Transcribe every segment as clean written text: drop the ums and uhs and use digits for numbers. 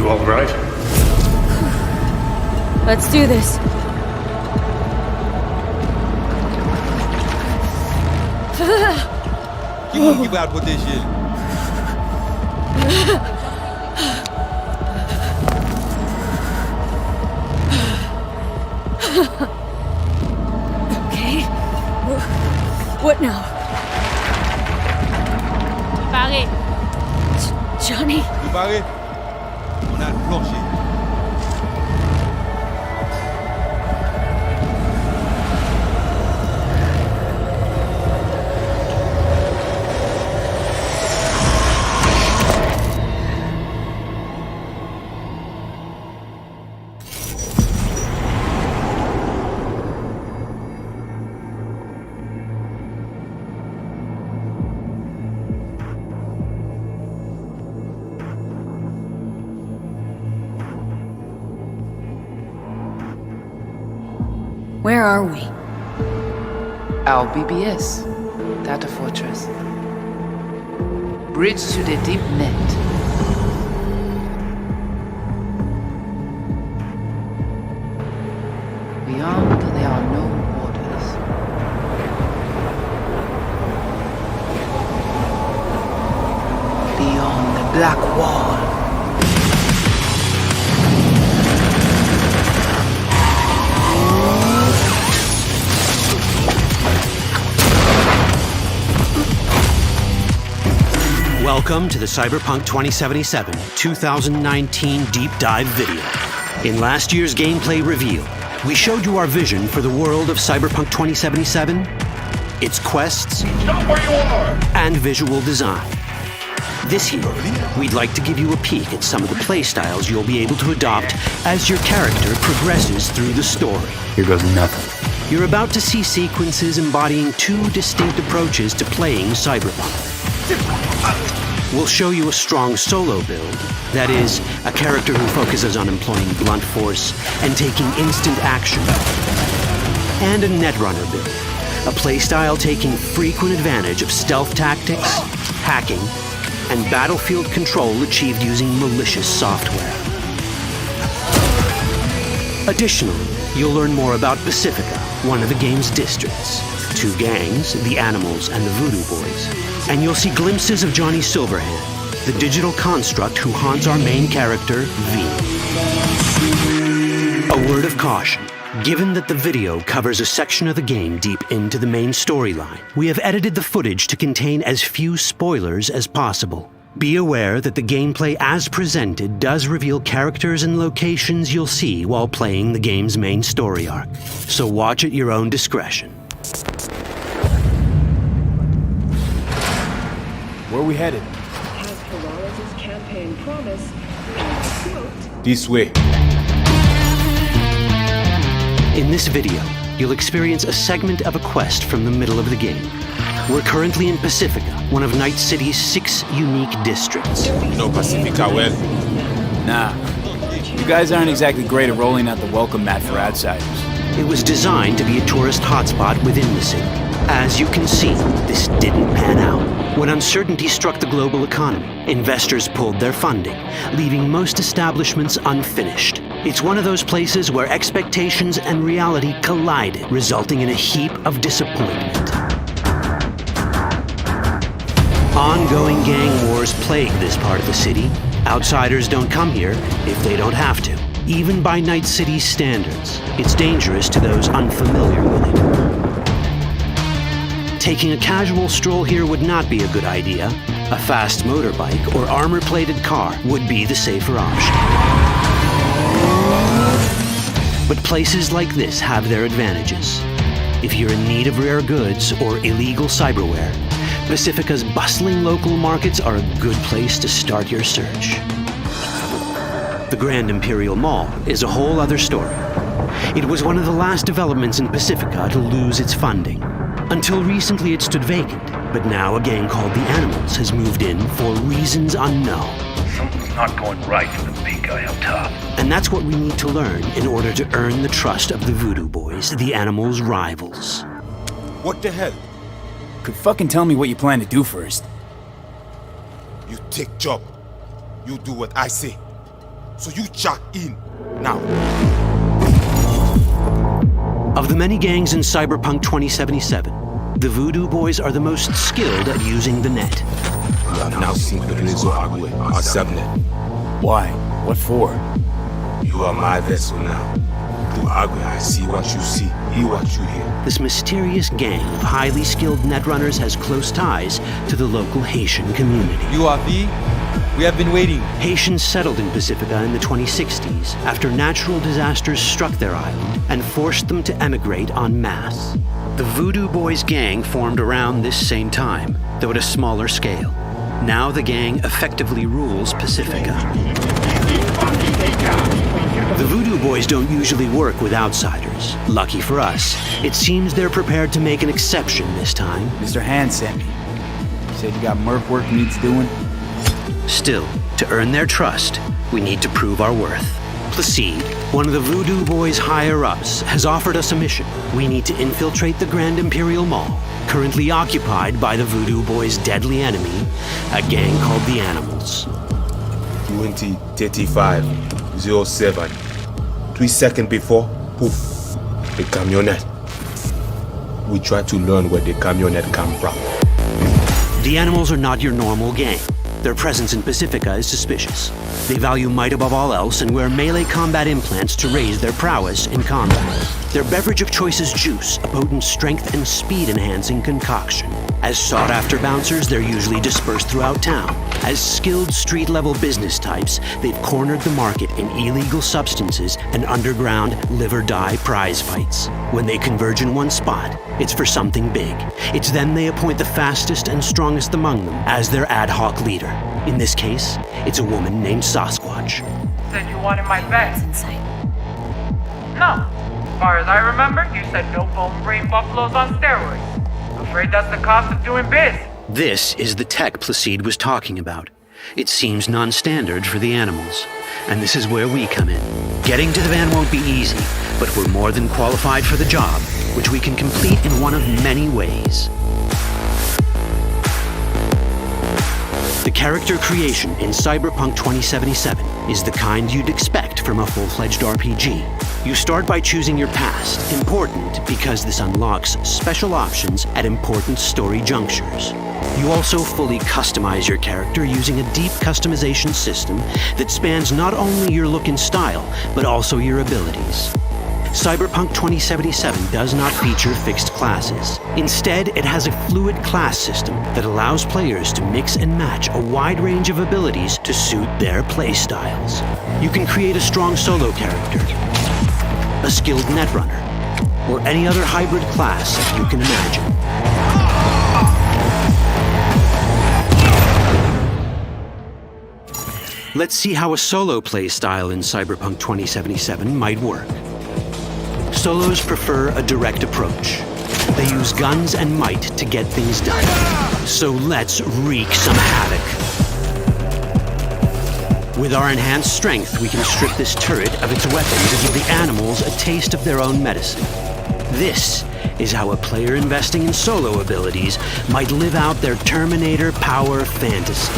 You all right? Let's do this. Give out what this is. Okay. What now? Barré. Johnny? Vous barrez? On a le plancher. Where are we? Our BBS, Data Fortress. Bridge to the deep net. Beyond, there are no borders. Beyond the black wall. Welcome to the Cyberpunk 2077 2019 Deep Dive video. In last year's gameplay reveal, we showed you our vision for the world of Cyberpunk 2077, its quests, Stop where you are! and visual design. This year, we'd like to give you a peek at some of the playstyles you'll be able to adopt as your character progresses through the story. Here goes nothing. You're about to see sequences embodying two distinct approaches to playing Cyberpunk. We'll show you a strong solo build, that is, a character who focuses on employing blunt force and taking instant action, and a netrunner build, a playstyle taking frequent advantage of stealth tactics, hacking, and battlefield control achieved using malicious software. Additionally, you'll learn more about Pacifica, one of the game's districts, two gangs, the Animals and the Voodoo Boys, and you'll see glimpses of Johnny Silverhand, the digital construct who haunts our main character, V. A word of caution. Given that the video covers a section of the game deep into the main storyline, we have edited the footage to contain as few spoilers as possible. Be aware that the gameplay as presented does reveal characters and locations you'll see while playing the game's main story arc, so watch at your own discretion. Where are we headed? As Peralez's campaign promise, and quote, This way. In this video, you'll experience a segment of a quest from the middle of the game. We're currently in Pacifica, one of Night City's 6 unique districts. No Pacifica well. Nah. You guys aren't exactly great at rolling out the welcome mat for outsiders. It was designed to be a tourist hotspot within the city. As you can see, this didn't pan out. When uncertainty struck the global economy, investors pulled their funding, leaving most establishments unfinished. It's one of those places where expectations and reality collided, resulting in a heap of disappointment. Ongoing gang wars plague this part of the city. Outsiders don't come here if they don't have to. Even by Night City's standards, it's dangerous to those unfamiliar with it. Taking a casual stroll here would not be a good idea. A fast motorbike or armor-plated car would be the safer option. But places like this have their advantages. If you're in need of rare goods or illegal cyberware, Pacifica's bustling local markets are a good place to start your search. The Grand Imperial Mall is a whole other story. It was one of the last developments in Pacifica to lose its funding. Until recently it stood vacant, but now a gang called the Animals has moved in for reasons unknown. Something's not going right for the big guy up top. And that's what we need to learn in order to earn the trust of the Voodoo Boys, the Animals' rivals. What the hell? Could fucking tell me what you plan to do first. You take job. You do what I say. So you jack in. Now. Of the many gangs in Cyberpunk 2077, the Voodoo Boys are the most skilled at using the net. You have now synchronized Agwe, our subnet. Why? What for? You are my vessel now. Through Agwe, I see what you see, hear what you hear. This mysterious gang of highly skilled netrunners has close ties to the local Haitian community. You are V? We have been waiting. Haitians settled in Pacifica in the 2060s after natural disasters struck their island and forced them to emigrate en masse. The Voodoo Boys gang formed around this same time, though at a smaller scale. Now the gang effectively rules Pacifica. The Voodoo Boys don't usually work with outsiders. Lucky for us, it seems they're prepared to make an exception this time. Mr. Hand sent me. You said you got merc work needs doing? Still, to earn their trust, we need to prove our worth. Placide, one of the Voodoo Boys' higher-ups, has offered us a mission. We need to infiltrate the Grand Imperial Mall, currently occupied by the Voodoo Boys' deadly enemy, a gang called the Animals. 20:35:07. 3 seconds before, poof, the camionette. We try to learn where the camionette come from. The Animals are not your normal gang. Their presence in Pacifica is suspicious. They value might above all else and wear melee combat implants to raise their prowess in combat. Their beverage of choice is juice, a potent strength and speed-enhancing concoction. As sought-after bouncers, they're usually dispersed throughout town. As skilled street-level business types, they've cornered the market in illegal substances and underground live-or-die prize fights. When they converge in one spot, it's for something big. It's then they appoint the fastest and strongest among them as their ad hoc leader. In this case, it's a woman named Sasquatch. Said you wanted my bed. It's insane. No. As far as I remember, you said no bone brain buffaloes on steroids. Afraid that's the cost of doing biz. This is the tech Placide was talking about. It seems non-standard for the Animals. And this is where we come in. Getting to the van won't be easy, but we're more than qualified for the job, which we can complete in one of many ways. The character creation in Cyberpunk 2077 is the kind you'd expect from a full-fledged RPG. You start by choosing your past, important because this unlocks special options at important story junctures. You also fully customize your character using a deep customization system that spans not only your look and style, but also your abilities. Cyberpunk 2077 does not feature fixed classes. Instead, it has a fluid class system that allows players to mix and match a wide range of abilities to suit their playstyles. You can create a strong solo character, a skilled netrunner, or any other hybrid class you can imagine. Let's see how a solo play style in Cyberpunk 2077 might work. Solos prefer a direct approach. They use guns and might to get things done. So let's wreak some havoc. With our enhanced strength, we can strip this turret of its weapons and give the Animals a taste of their own medicine. This is how a player investing in solo abilities might live out their Terminator power fantasy.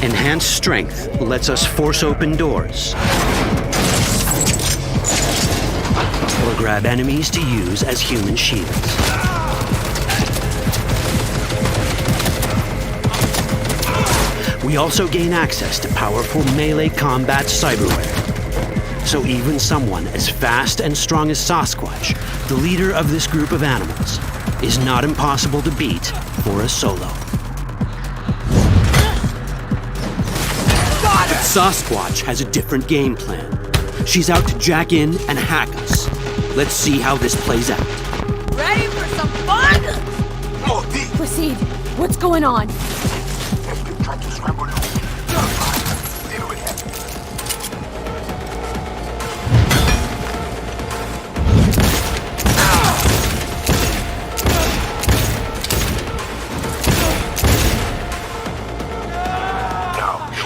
Enhanced strength lets us force open doors or grab enemies to use as human shields. We also gain access to powerful melee combat cyberware. So even someone as fast and strong as Sasquatch, the leader of this group of animals, is not impossible to beat for a solo. But Sasquatch has a different game plan. She's out to jack in and hack us. Let's see how this plays out. Ready for some fun? Proceed. What's going on?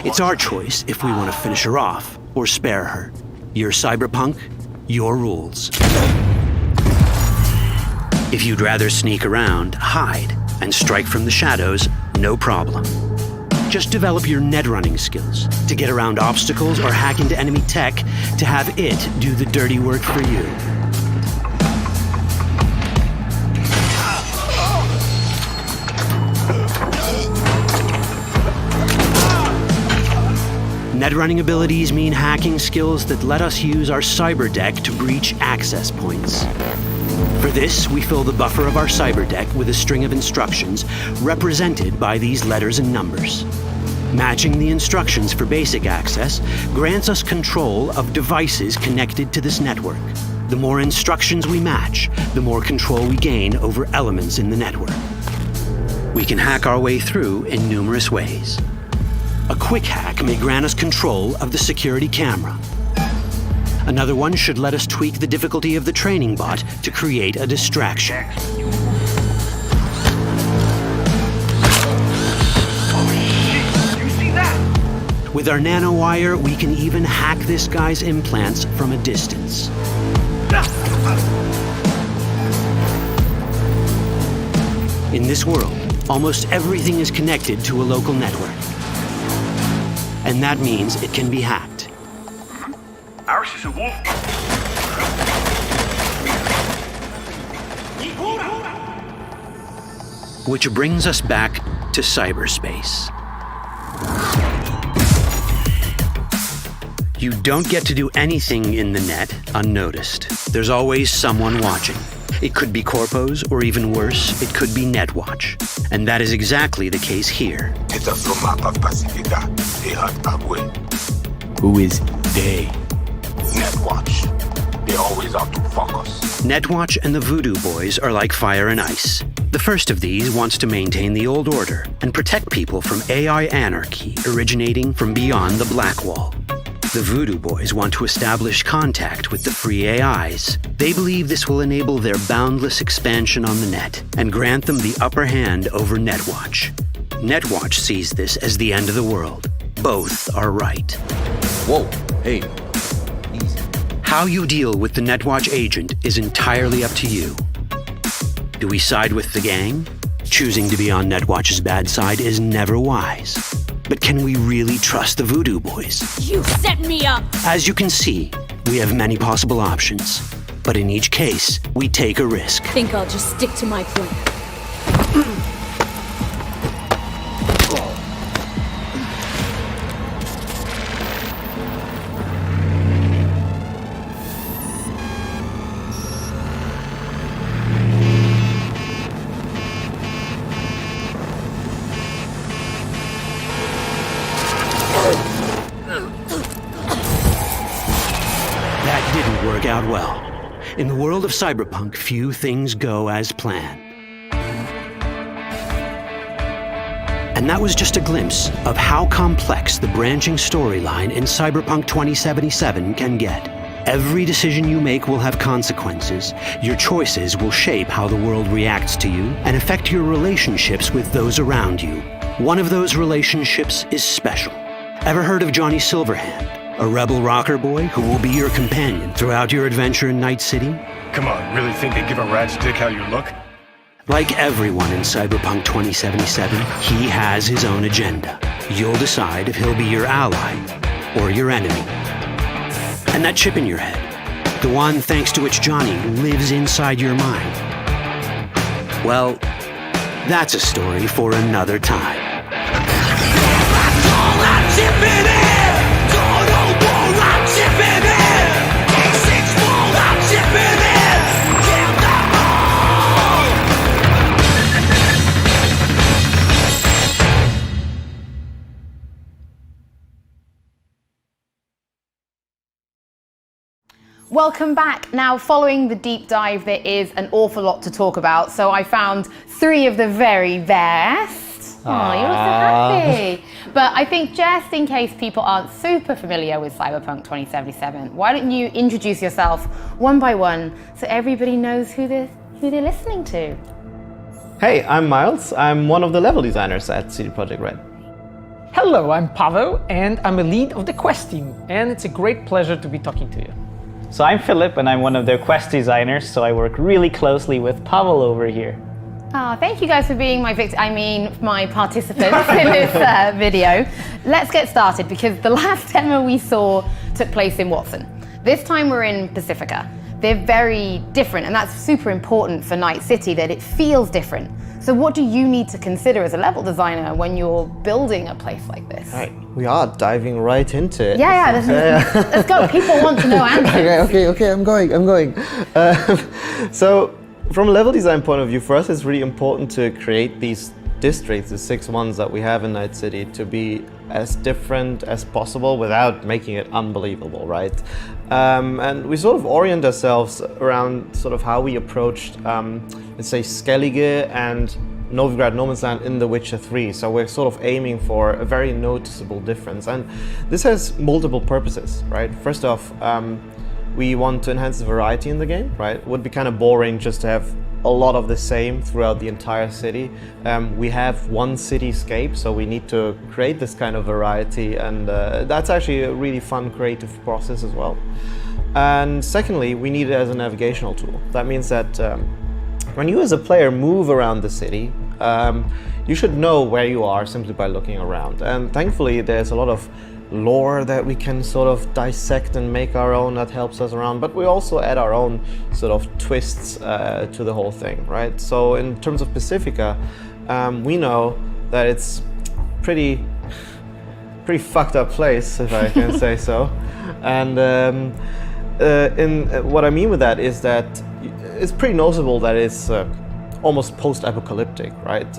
It's our choice if we want to finish her off or spare her. You're Cyberpunk, your rules. If you'd rather sneak around, hide, and strike from the shadows, no problem. Just develop your net running skills to get around obstacles or hack into enemy tech to have it do the dirty work for you. Net running abilities mean hacking skills that let us use our cyber deck to breach access points. For this, we fill the buffer of our cyber deck with a string of instructions represented by these letters and numbers. Matching the instructions for basic access grants us control of devices connected to this network. The more instructions we match, the more control we gain over elements in the network. We can hack our way through in numerous ways. A quick hack may grant us control of the security camera. Another one should let us tweak the difficulty of the training bot to create a distraction. With our nanowire, we can even hack this guy's implants from a distance. In this world, almost everything is connected to a local network. And that means it can be hacked. Ours is a wolf. Which brings us back to cyberspace. You don't get to do anything in the net unnoticed. There's always someone watching. It could be corpos, or even worse, it could be Netwatch. And that is exactly the case here. Who is they? Netwatch. They're always out to fuck us. Netwatch and the Voodoo Boys are like fire and ice. The first of these wants to maintain the old order and protect people from AI anarchy originating from beyond the Black Wall. The Voodoo Boys want to establish contact with the free AIs. They believe this will enable their boundless expansion on the net and grant them the upper hand over Netwatch. Netwatch sees this as the end of the world. Both are right. Whoa, hey, easy. How you deal with the Netwatch agent is entirely up to you. Do we side with the gang? Choosing to be on Netwatch's bad side is never wise. But can we really trust the Voodoo Boys? You set me up! As you can see, we have many possible options. But in each case, we take a risk. Think I'll just stick to my plan. Out well. In the world of Cyberpunk, few things go as planned. And that was just a glimpse of how complex the branching storyline in Cyberpunk 2077 can get. Every decision you make will have consequences. Your choices will shape how the world reacts to you and affect your relationships with those around you. One of those relationships is special. Ever heard of Johnny Silverhand? A rebel rocker boy who will be your companion throughout your adventure in Night City? Come on, really think they give a rat's dick how you look? Like everyone in Cyberpunk 2077, he has his own agenda. You'll decide if he'll be your ally or your enemy. And that chip in your head, the one thanks to which Johnny lives inside your mind, well, that's a story for another time. Welcome back. Now, following the deep dive, there is an awful lot to talk about. So I found 3 of the very best. Oh, you're so happy. But I think just in case people aren't super familiar with Cyberpunk 2077, why don't you introduce yourself one by one so everybody knows who they're listening to. Hey, I'm Miles. I'm one of the level designers at CD Projekt Red. Hello, I'm Pavel, and I'm a lead of the Quest team, and it's a great pleasure to be talking to you. So I'm Philip, and I'm one of their Quest designers, so I work really closely with Pavel over here. Oh, thank you guys for being my my participants in this video. Let's get started because the last demo we saw took place in Watson. This time we're in Pacifica. They're very different, and that's super important for Night City, that it feels different. So what do you need to consider as a level designer when you're building a place like this? Right, we are diving right into it. Let's go. People want to know answers. Okay, I'm going. So, from a level design point of view, for us it's really important to create these districts, the 6 ones that we have in Night City, to be as different as possible without making it unbelievable, right? And we sort of orient ourselves around sort of how we approached, let's say, Skellige and Novigrad No Man's Land in The Witcher 3. So we're sort of aiming for a very noticeable difference. And this has multiple purposes, right? First off, we want to enhance the variety in the game, right? It would be kind of boring just to have a lot of the same throughout the entire city. We have one cityscape, so we need to create this kind of variety, and that's actually a really fun creative process as well. And secondly, we need it as a navigational tool. That means that when you as a player move around the city, you should know where you are simply by looking around. And thankfully there's a lot of lore that we can sort of dissect and make our own that helps us around, but we also add our own sort of twists to the whole thing, right? So in terms of Pacifica, we know that it's pretty fucked up place, if I can say so. And what I mean with that is that it's pretty noticeable that it's almost post-apocalyptic, right?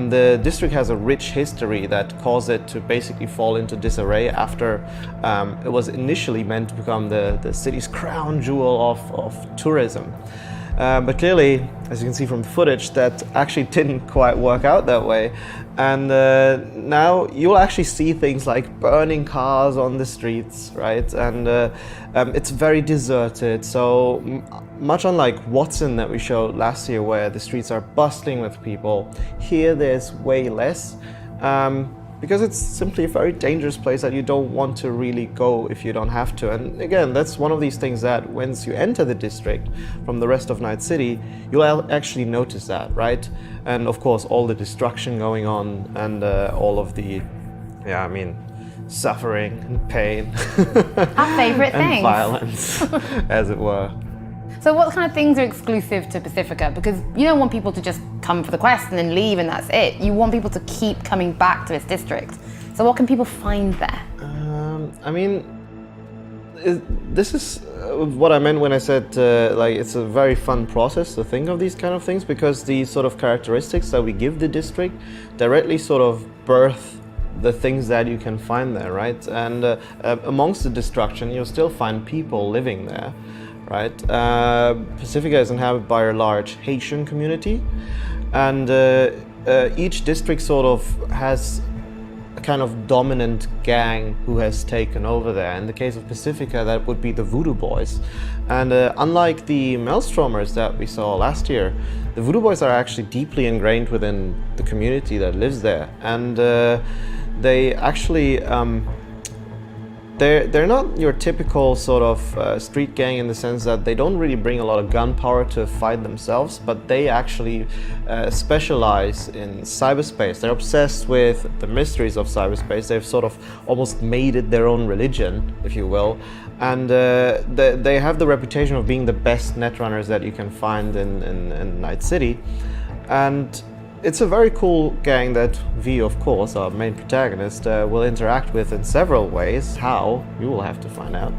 The district has a rich history that caused it to basically fall into disarray after it was initially meant to become the city's crown jewel of tourism. But clearly, as you can see from the footage, that actually didn't quite work out that way. And now you'll actually see things like burning cars on the streets, right? And it's very deserted. So much unlike Watson that we showed last year, where the streets are bustling with people, here there's way less. Because it's simply a very dangerous place that you don't want to really go if you don't have to. And again, that's one of these things that once you enter the district from the rest of Night City, you'll actually notice that, right? And of course, all the destruction going on and all of the, suffering and pain. Our favorite and things. Violence, as it were. So what kind of things are exclusive to Pacifica? Because you don't want people to just come for the quest and then leave and that's it. You want people to keep coming back to this district. So what can people find there? This is what I meant when I said it's a very fun process to think of these kind of things, because the sort of characteristics that we give the district directly sort of birth the things that you can find there, right? And amongst the destruction, you'll still find people living there. Right, Pacifica is inhabited by a large Haitian community, and each district sort of has a kind of dominant gang who has taken over there. In the case of Pacifica, that would be the Voodoo Boys. And unlike the Maelstromers that we saw last year, the Voodoo Boys are actually deeply ingrained within the community that lives there, and they actually They're not your typical sort of street gang in the sense that they don't really bring a lot of gunpowder to fight themselves, but they actually specialize in cyberspace. They're obsessed with the mysteries of cyberspace. They've sort of almost made it their own religion, if you will. And they have the reputation of being the best netrunners that you can find in Night City. And it's a very cool gang that V, of course, our main protagonist, will interact with in several ways. How? You will have to find out.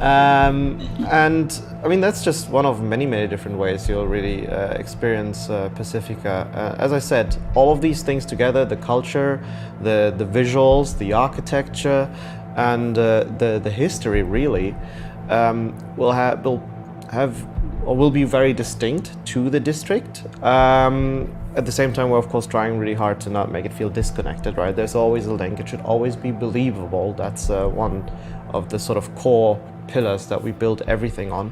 And I mean, that's just one of many, many different ways you'll really experience Pacifica. As I said, all of these things together, the culture, the visuals, the architecture, and the history really, will be very distinct to the district. At the same time, we're of course trying really hard to not make it feel disconnected, right? There's always a link. It should always be believable. That's one of the sort of core pillars that we build everything on.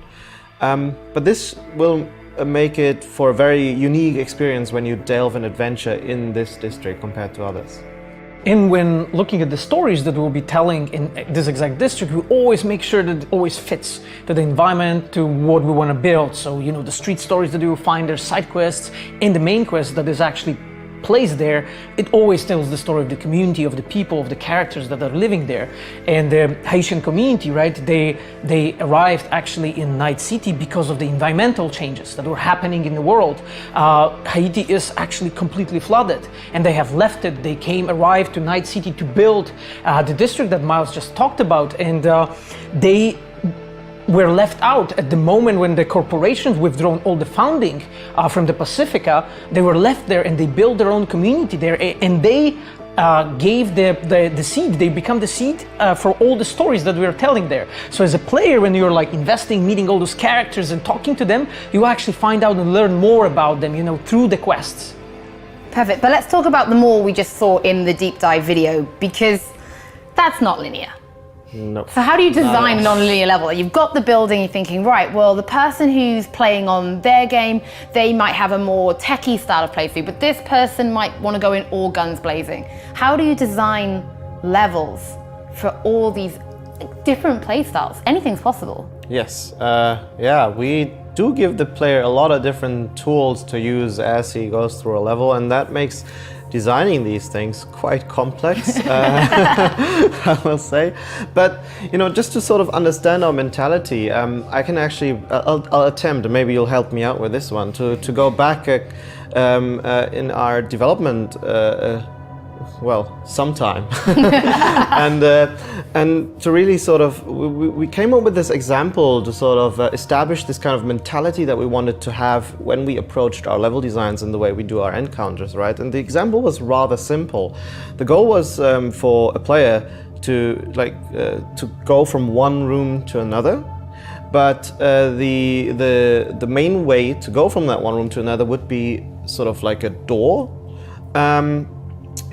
But this will make it for a very unique experience when you delve an adventure in this district compared to others. And when looking at the stories that we'll be telling in this exact district, we always make sure that it always fits to the environment, to what we want to build. So, you know, the street stories that you will find, their side quests, and the main quest that is actually placed there, it always tells the story of the community, of the people, of the characters that are living there. And the Haitian community, right, they arrived actually in Night City because of the environmental changes that were happening in the world. Haiti is actually completely flooded, and they have left it. They arrived to Night City to build the district that Miles just talked about, and they were left out at the moment when the corporations withdrawn all the funding from the Pacifica. They were left there and they built their own community there, and they gave the seed. They become the seed for all the stories that we're telling there. So as a player, when you're like investing, meeting all those characters and talking to them, you actually find out and learn more about them, you know, through the quests. Perfect, but let's talk about the mall we just saw in the deep dive video, because that's not linear. No. So how do you design a non-linear level? You've got the building, you're thinking, right, well, the person who's playing on their game, they might have a more techie style of playthrough, but this person might want to go in all guns blazing. How do you design levels for all these different play styles? Anything's possible. Yes, yeah, we do give the player a lot of different tools to use as he goes through a level, and that makes designing these things quite complex, I will say. But, you know, just to sort of understand our mentality, I can actually, I'll attempt, maybe you'll help me out with this one, to go back in our development, well, sometime. and to really sort of, we came up with this example to sort of establish this kind of mentality that we wanted to have when we approached our level designs and the way we do our encounters, right? And the example was rather simple. The goal was for a player to go from one room to another. But the main way to go from that one room to another would be sort of like a door.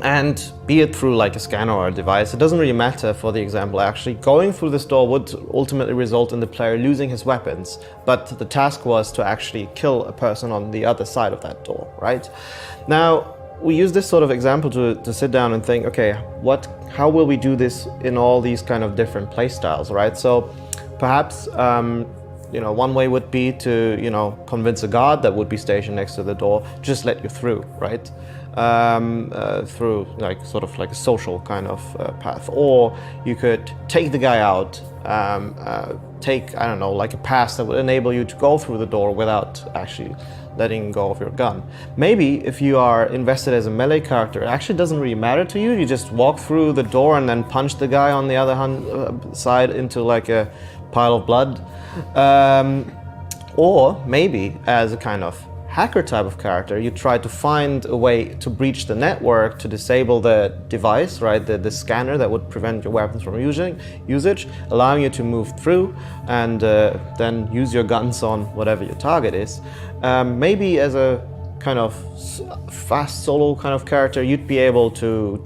And be it through like a scanner or a device, it doesn't really matter for the example actually. Going through this door would ultimately result in the player losing his weapons, but the task was to actually kill a person on the other side of that door, right? Now, we use this sort of example to sit down and think, okay, how will we do this in all these kind of different play styles, right? So perhaps, you know, one way would be to, you know, convince a guard that would be stationed next to the door, just let you through, right? Through like sort of like a social kind of path, or you could take the guy out, take, I don't know, like a pass that would enable you to go through the door without actually letting go of your gun. Maybe if you are invested as a melee character, it actually doesn't really matter to you. You just walk through the door and then punch the guy on the other side into like a pile of blood. Or maybe as a kind of hacker type of character, you try to find a way to breach the network, to disable the device, right, the scanner that would prevent your weapons from usage, allowing you to move through and then use your guns on whatever your target is. Maybe as a kind of fast solo kind of character, you'd be able to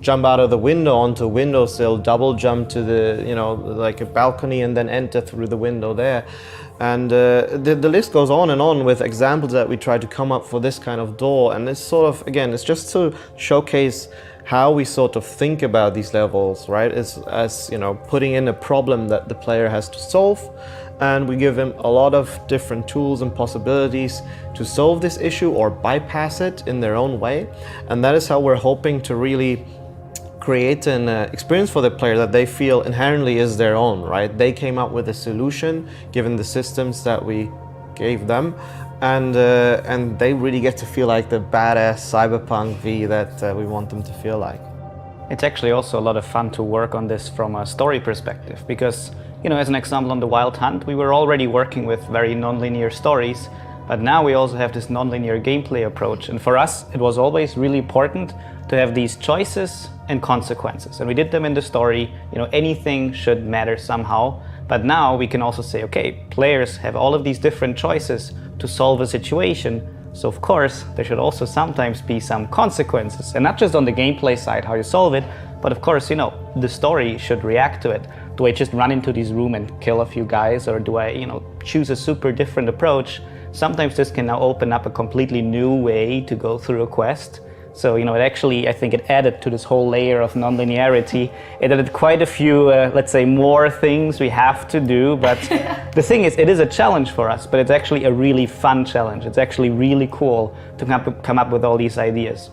jump out of the window onto a windowsill, double jump to the, you know, like a balcony, and then enter through the window there. And the list goes on and on with examples that we try to come up for this kind of door. And it's sort of, again, it's just to showcase how we sort of think about these levels, right? As you know, putting in a problem that the player has to solve. And we give him a lot of different tools and possibilities to solve this issue or bypass it in their own way. And that is how we're hoping to really create an experience for the player that they feel inherently is their own, right? They came up with a solution given the systems that we gave them, and they really get to feel like the badass Cyberpunk V that we want them to feel like. It's actually also a lot of fun to work on this from a story perspective, because, you know, as an example on the Wild Hunt, we were already working with very non-linear stories, but now we also have this non-linear gameplay approach. And for us, it was always really important to have these choices and consequences. And we did them in the story, you know, anything should matter somehow. But now we can also say, okay, players have all of these different choices to solve a situation. So of course, there should also sometimes be some consequences, and not just on the gameplay side, how you solve it, but of course, you know, the story should react to it. Do I just run into this room and kill a few guys, or do I, you know, choose a super different approach? Sometimes this can now open up a completely new way to go through a quest. So, you know, it actually, I think it added to this whole layer of non-linearity. It added quite a few, let's say, more things we have to do. But the thing is, it is a challenge for us, but it's actually a really fun challenge. It's actually really cool to come up with all these ideas.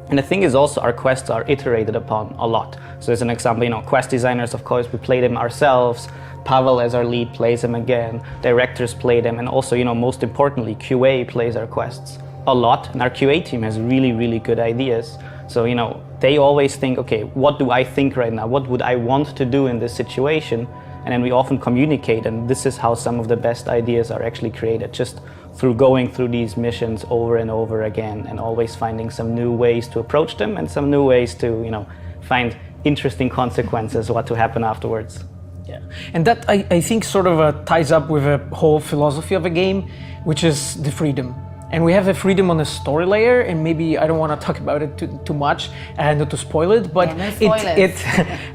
And the thing is also, our quests are iterated upon a lot. So as an example, you know, quest designers, of course, we play them ourselves. Pavel as our lead plays them again. Directors play them. And also, you know, most importantly, QA plays our quests a lot, and our QA team has really, really good ideas. So, you know, they always think, okay, what do I think right now? What would I want to do in this situation? And then we often communicate, and this is how some of the best ideas are actually created, just through going through these missions over and over again, and always finding some new ways to approach them and some new ways to, you know, find interesting consequences, what to happen afterwards. Yeah, and that I think sort of ties up with a whole philosophy of a game, which is the freedom. And we have a freedom on the story layer, and maybe I don't want to talk about it too much and not to spoil it, but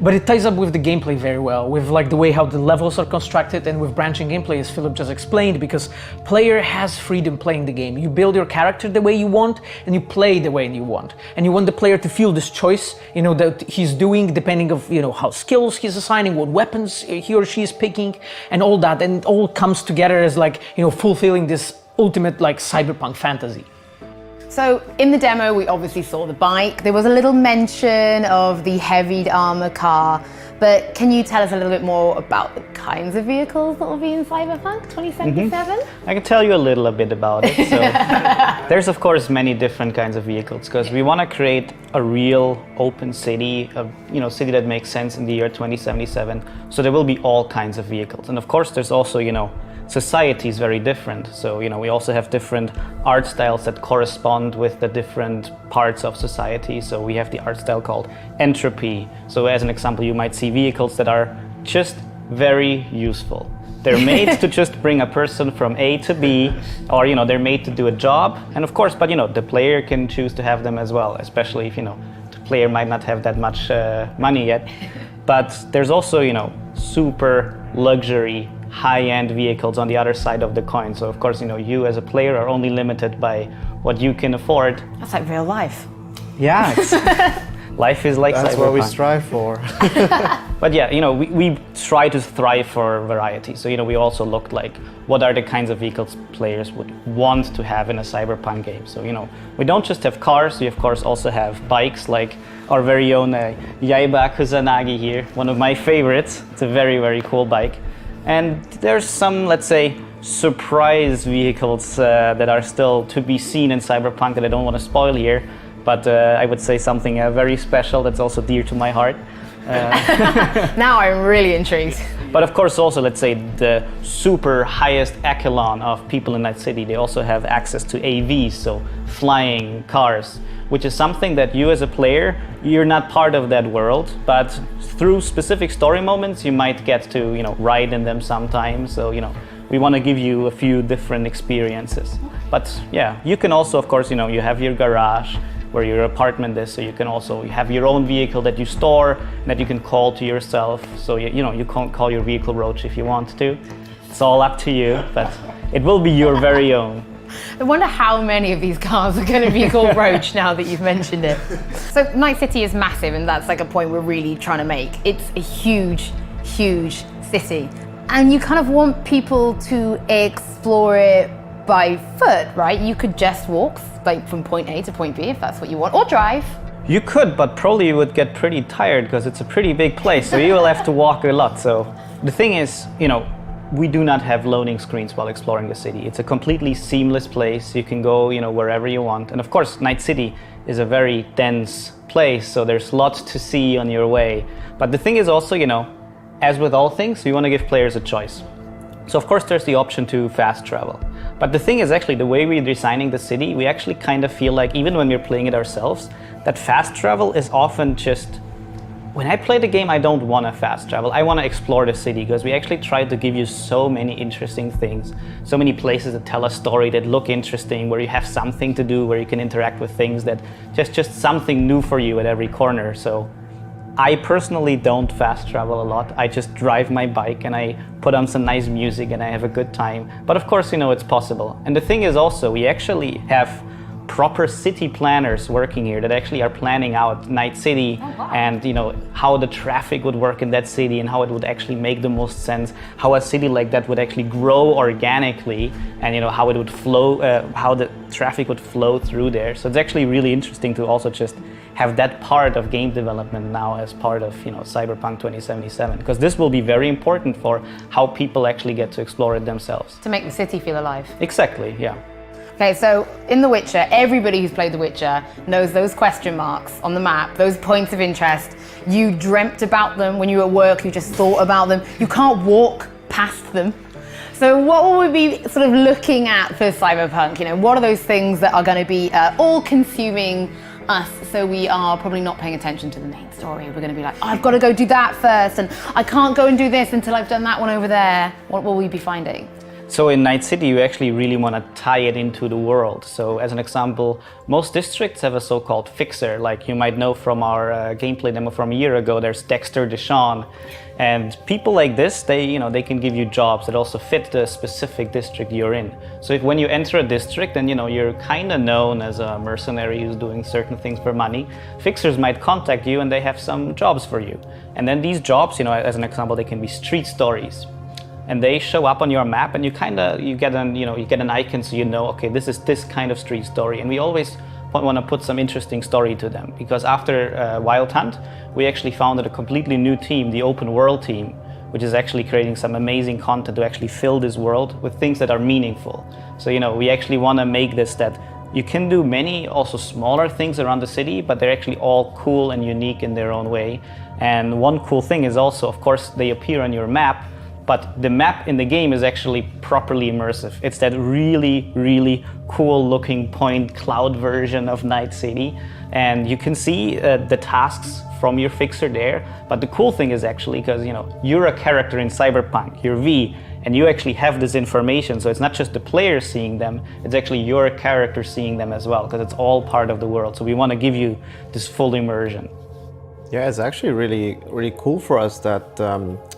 but it ties up with the gameplay very well, with like the way how the levels are constructed and with branching gameplay, as Philip just explained, because player has freedom playing the game. You build your character the way you want, and you play the way you want. And you want the player to feel this choice, you know, that he's doing depending of, you know, how skills he's assigning, what weapons he or she is picking, and all that. And it all comes together as like, you know, fulfilling this ultimate like cyberpunk fantasy. So in the demo we obviously saw the bike, there was a little mention of the heavy armor car, but can you tell us a little bit more about the kinds of vehicles that will be in Cyberpunk 2077? I can tell you a little bit about it. So there's of course many different kinds of vehicles, because we want to create a real open city, city that makes sense in the year 2077. So there will be all kinds of vehicles, and of course there's also, you know, society is very different. So, you know, we also have different art styles that correspond with the different parts of society. So we have the art style called entropy. So as an example, you might see vehicles that are just very useful. They're made to just bring a person from A to B, or, you know, they're made to do a job. And of course, but, you know, the player can choose to have them as well, especially if, you know, the player might not have that much money yet. But there's also, you know, super luxury high-end vehicles on the other side of the coin. So of course, you know, you as a player are only limited by what you can afford. That's like real life. Yeah, life is like that's Cyberpunk. what we strive for. But yeah, you know, we try to thrive for variety. So, you know, we also looked like, what are the kinds of vehicles players would want to have in a Cyberpunk game? So, you know, we don't just have cars, we of course also have bikes, like our very own Yaiba Kusanagi here, one of my favorites. It's a very, very cool bike. And there's some, let's say, surprise vehicles that are still to be seen in Cyberpunk that I don't want to spoil here, but I would say something very special that's also dear to my heart. Now I'm really intrigued. But of course also, let's say, the super highest echelon of people in Night City, they also have access to AVs, so flying cars, which is something that you as a player, you're not part of that world, but through specific story moments, you might get to, you know, ride in them sometimes. So, you know, we want to give you a few different experiences. But yeah, you can also, of course, you know, you have your garage where your apartment is, so you can also have your own vehicle that you store and that you can call to yourself. So, you know, you can't call your vehicle Roach if you want to. It's all up to you, but it will be your very own. I wonder how many of these cars are going to be called Roach now that you've mentioned it. So Night City is massive, and that's like a point we're really trying to make. It's a huge, huge city. And you kind of want people to explore it by foot, right? You could just walk like from point A to point B if that's what you want, or drive. You could, but probably you would get pretty tired because it's a pretty big place, so you will have to walk a lot. So the thing is, you know, we do not have loading screens while exploring the city. It's a completely seamless place. You can go, you know, wherever you want. And of course, Night City is a very dense place, so there's lots to see on your way. But the thing is also, you know, as with all things, we want to give players a choice. So of course there's the option to fast travel. But the thing is, actually, the way we're designing the city, we actually kind of feel like, even when we're playing it ourselves, that fast travel is often just, when I play the game, I don't want to fast travel. I want to explore the city, because we actually try to give you so many interesting things, so many places that tell a story, that look interesting, where you have something to do, where you can interact with things, that just something new for you at every corner. So I personally don't fast travel a lot. I just drive my bike and I put on some nice music and I have a good time. But of course, you know, it's possible. And the thing is also, we actually have proper city planners working here that actually are planning out Night City and how the traffic would work in that city and how it would actually make the most sense, how a city like that would actually grow organically, and how it would flow, how the traffic would flow through there. So it's actually really interesting to also just have that part of game development now as part of Cyberpunk 2077, because this will be very important for how people actually get to explore it themselves. To make the city feel alive. Exactly, yeah. Okay, so in The Witcher, everybody who's played The Witcher knows those question marks on the map, those points of interest. You dreamt about them when you were at work, you just thought about them. You can't walk past them. So what will we be sort of looking at for Cyberpunk? What are those things that are going to be all-consuming us, so we are probably not paying attention to the main story? We're going to be like, I've got to go do that first, and I can't go and do this until I've done that one over there. What will we be finding? So in Night City, you actually really want to tie it into the world. So as an example, most districts have a so-called fixer. Like you might know from our gameplay demo from a year ago, there's Dexter Deshawn. And people like this, they can give you jobs that also fit the specific district you're in. So when you enter a district and you're kind of known as a mercenary who's doing certain things for money, fixers might contact you and they have some jobs for you. And then these jobs, as an example, they can be street stories. And they show up on your map, and you get an icon, so okay, this is this kind of street story. And we always want to put some interesting story to them, because after Wild Hunt, we actually founded a completely new team, the Open World team, which is actually creating some amazing content to actually fill this world with things that are meaningful. So we actually want to make this that you can do many also smaller things around the city, but they're actually all cool and unique in their own way. And one cool thing is also, of course, they appear on your map, but the map in the game is actually properly immersive. It's that really, really cool looking point cloud version of Night City. And you can see the tasks from your fixer there. But the cool thing is actually, because you're a character in Cyberpunk, you're V, and you actually have this information. So it's not just the player seeing them, it's actually your character seeing them as well, because it's all part of the world. So we want to give you this full immersion. Yeah, it's actually really, really cool for us that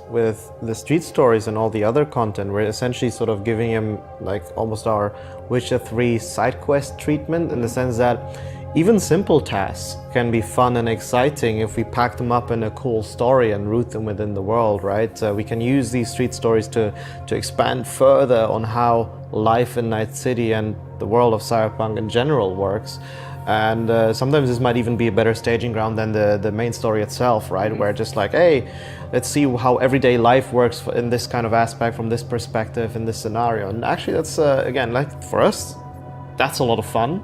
with the street stories and all the other content, we're essentially sort of giving him like almost our Witcher 3 side quest treatment, in the sense that even simple tasks can be fun and exciting if we pack them up in a cool story and root them within the world, right? We can use these street stories to expand further on how life in Night City and the world of Cyberpunk in general works. And sometimes this might even be a better staging ground than the main story itself, right? Mm-hmm. Where just like, hey, let's see how everyday life works in this kind of aspect, from this perspective, in this scenario. And actually that's, again, like for us, that's a lot of fun.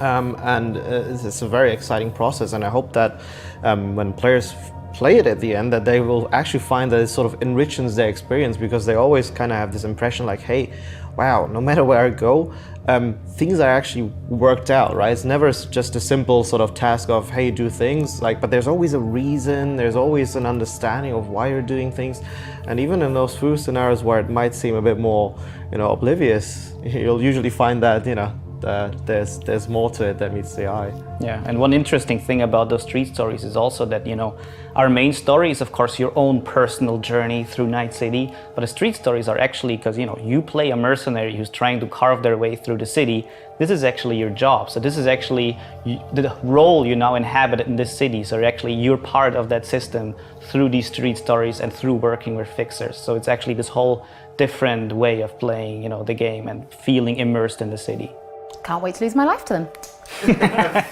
And it's a very exciting process. And I hope that when players play it at the end, that they will actually find that it sort of enriches their experience, because they always kind of have this impression like, hey, wow, no matter where I go, things are actually worked out, right? It's never just a simple sort of task of, hey, do things, but there's always a reason, there's always an understanding of why you're doing things. And even in those few scenarios where it might seem a bit more, oblivious, you'll usually find that, there's more to it that meets the eye. Yeah, and one interesting thing about those street stories is also that, our main story is, of course, your own personal journey through Night City, but the street stories are actually, because, you play a mercenary who's trying to carve their way through the city. This is actually your job. So this is actually the role you now inhabit in this city. So actually you're part of that system through these street stories and through working with fixers. So it's actually this whole different way of playing, the game and feeling immersed in the city. Can't wait to lose my life to them.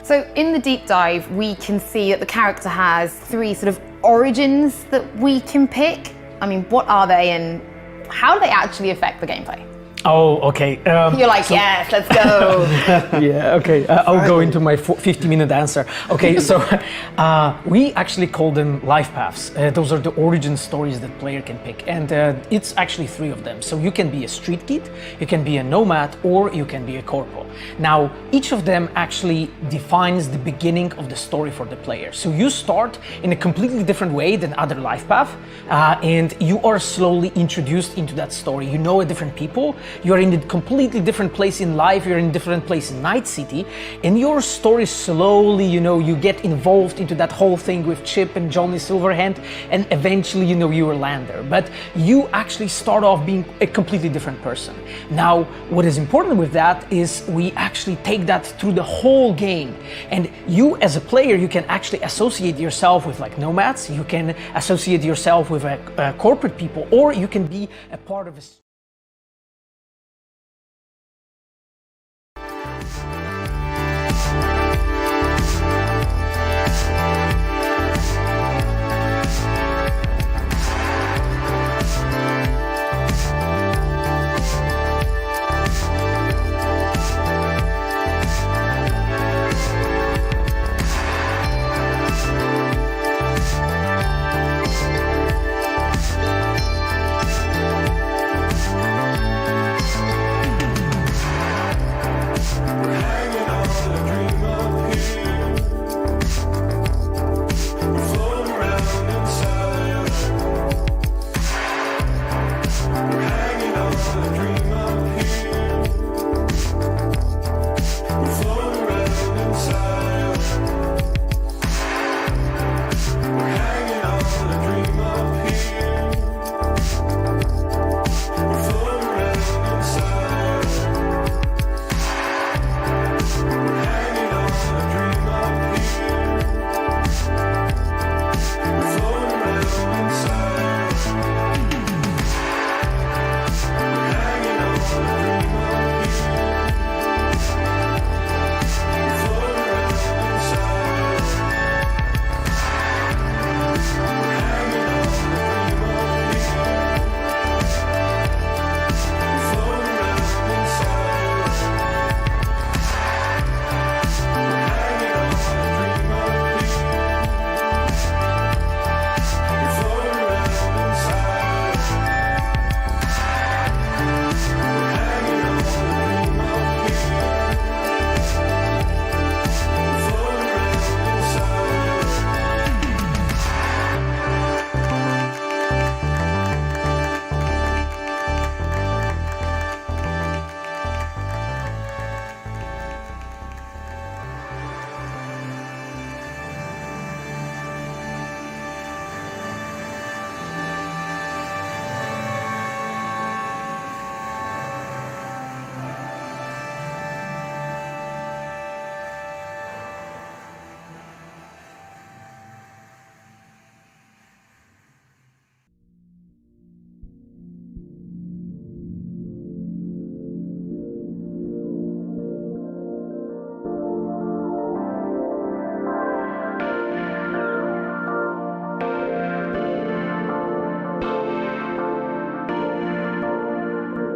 So in the deep dive, we can see that the character has 3 sort of origins that we can pick. I mean, what are they and how do they actually affect the gameplay? Oh, okay. You're like, yes, let's go. Yeah, okay. I'll go into my 50-minute answer. Okay, so we actually call them life paths. Those are the origin stories that player can pick. And it's actually 3 of them. So you can be a street kid, you can be a nomad, or you can be a corporal. Now, each of them actually defines the beginning of the story for the player. So you start in a completely different way than other life paths, and you are slowly introduced into that story. You know a different people, you're in a completely different place in life, you're in a different place in Night City, and your story slowly, you get involved into that whole thing with Chip and Johnny Silverhand, and eventually, you will land there. But you actually start off being a completely different person. Now, what is important with that is we actually take that through the whole game, and you as a player, you can actually associate yourself with like nomads, you can associate yourself with corporate people, or you can be a part of a...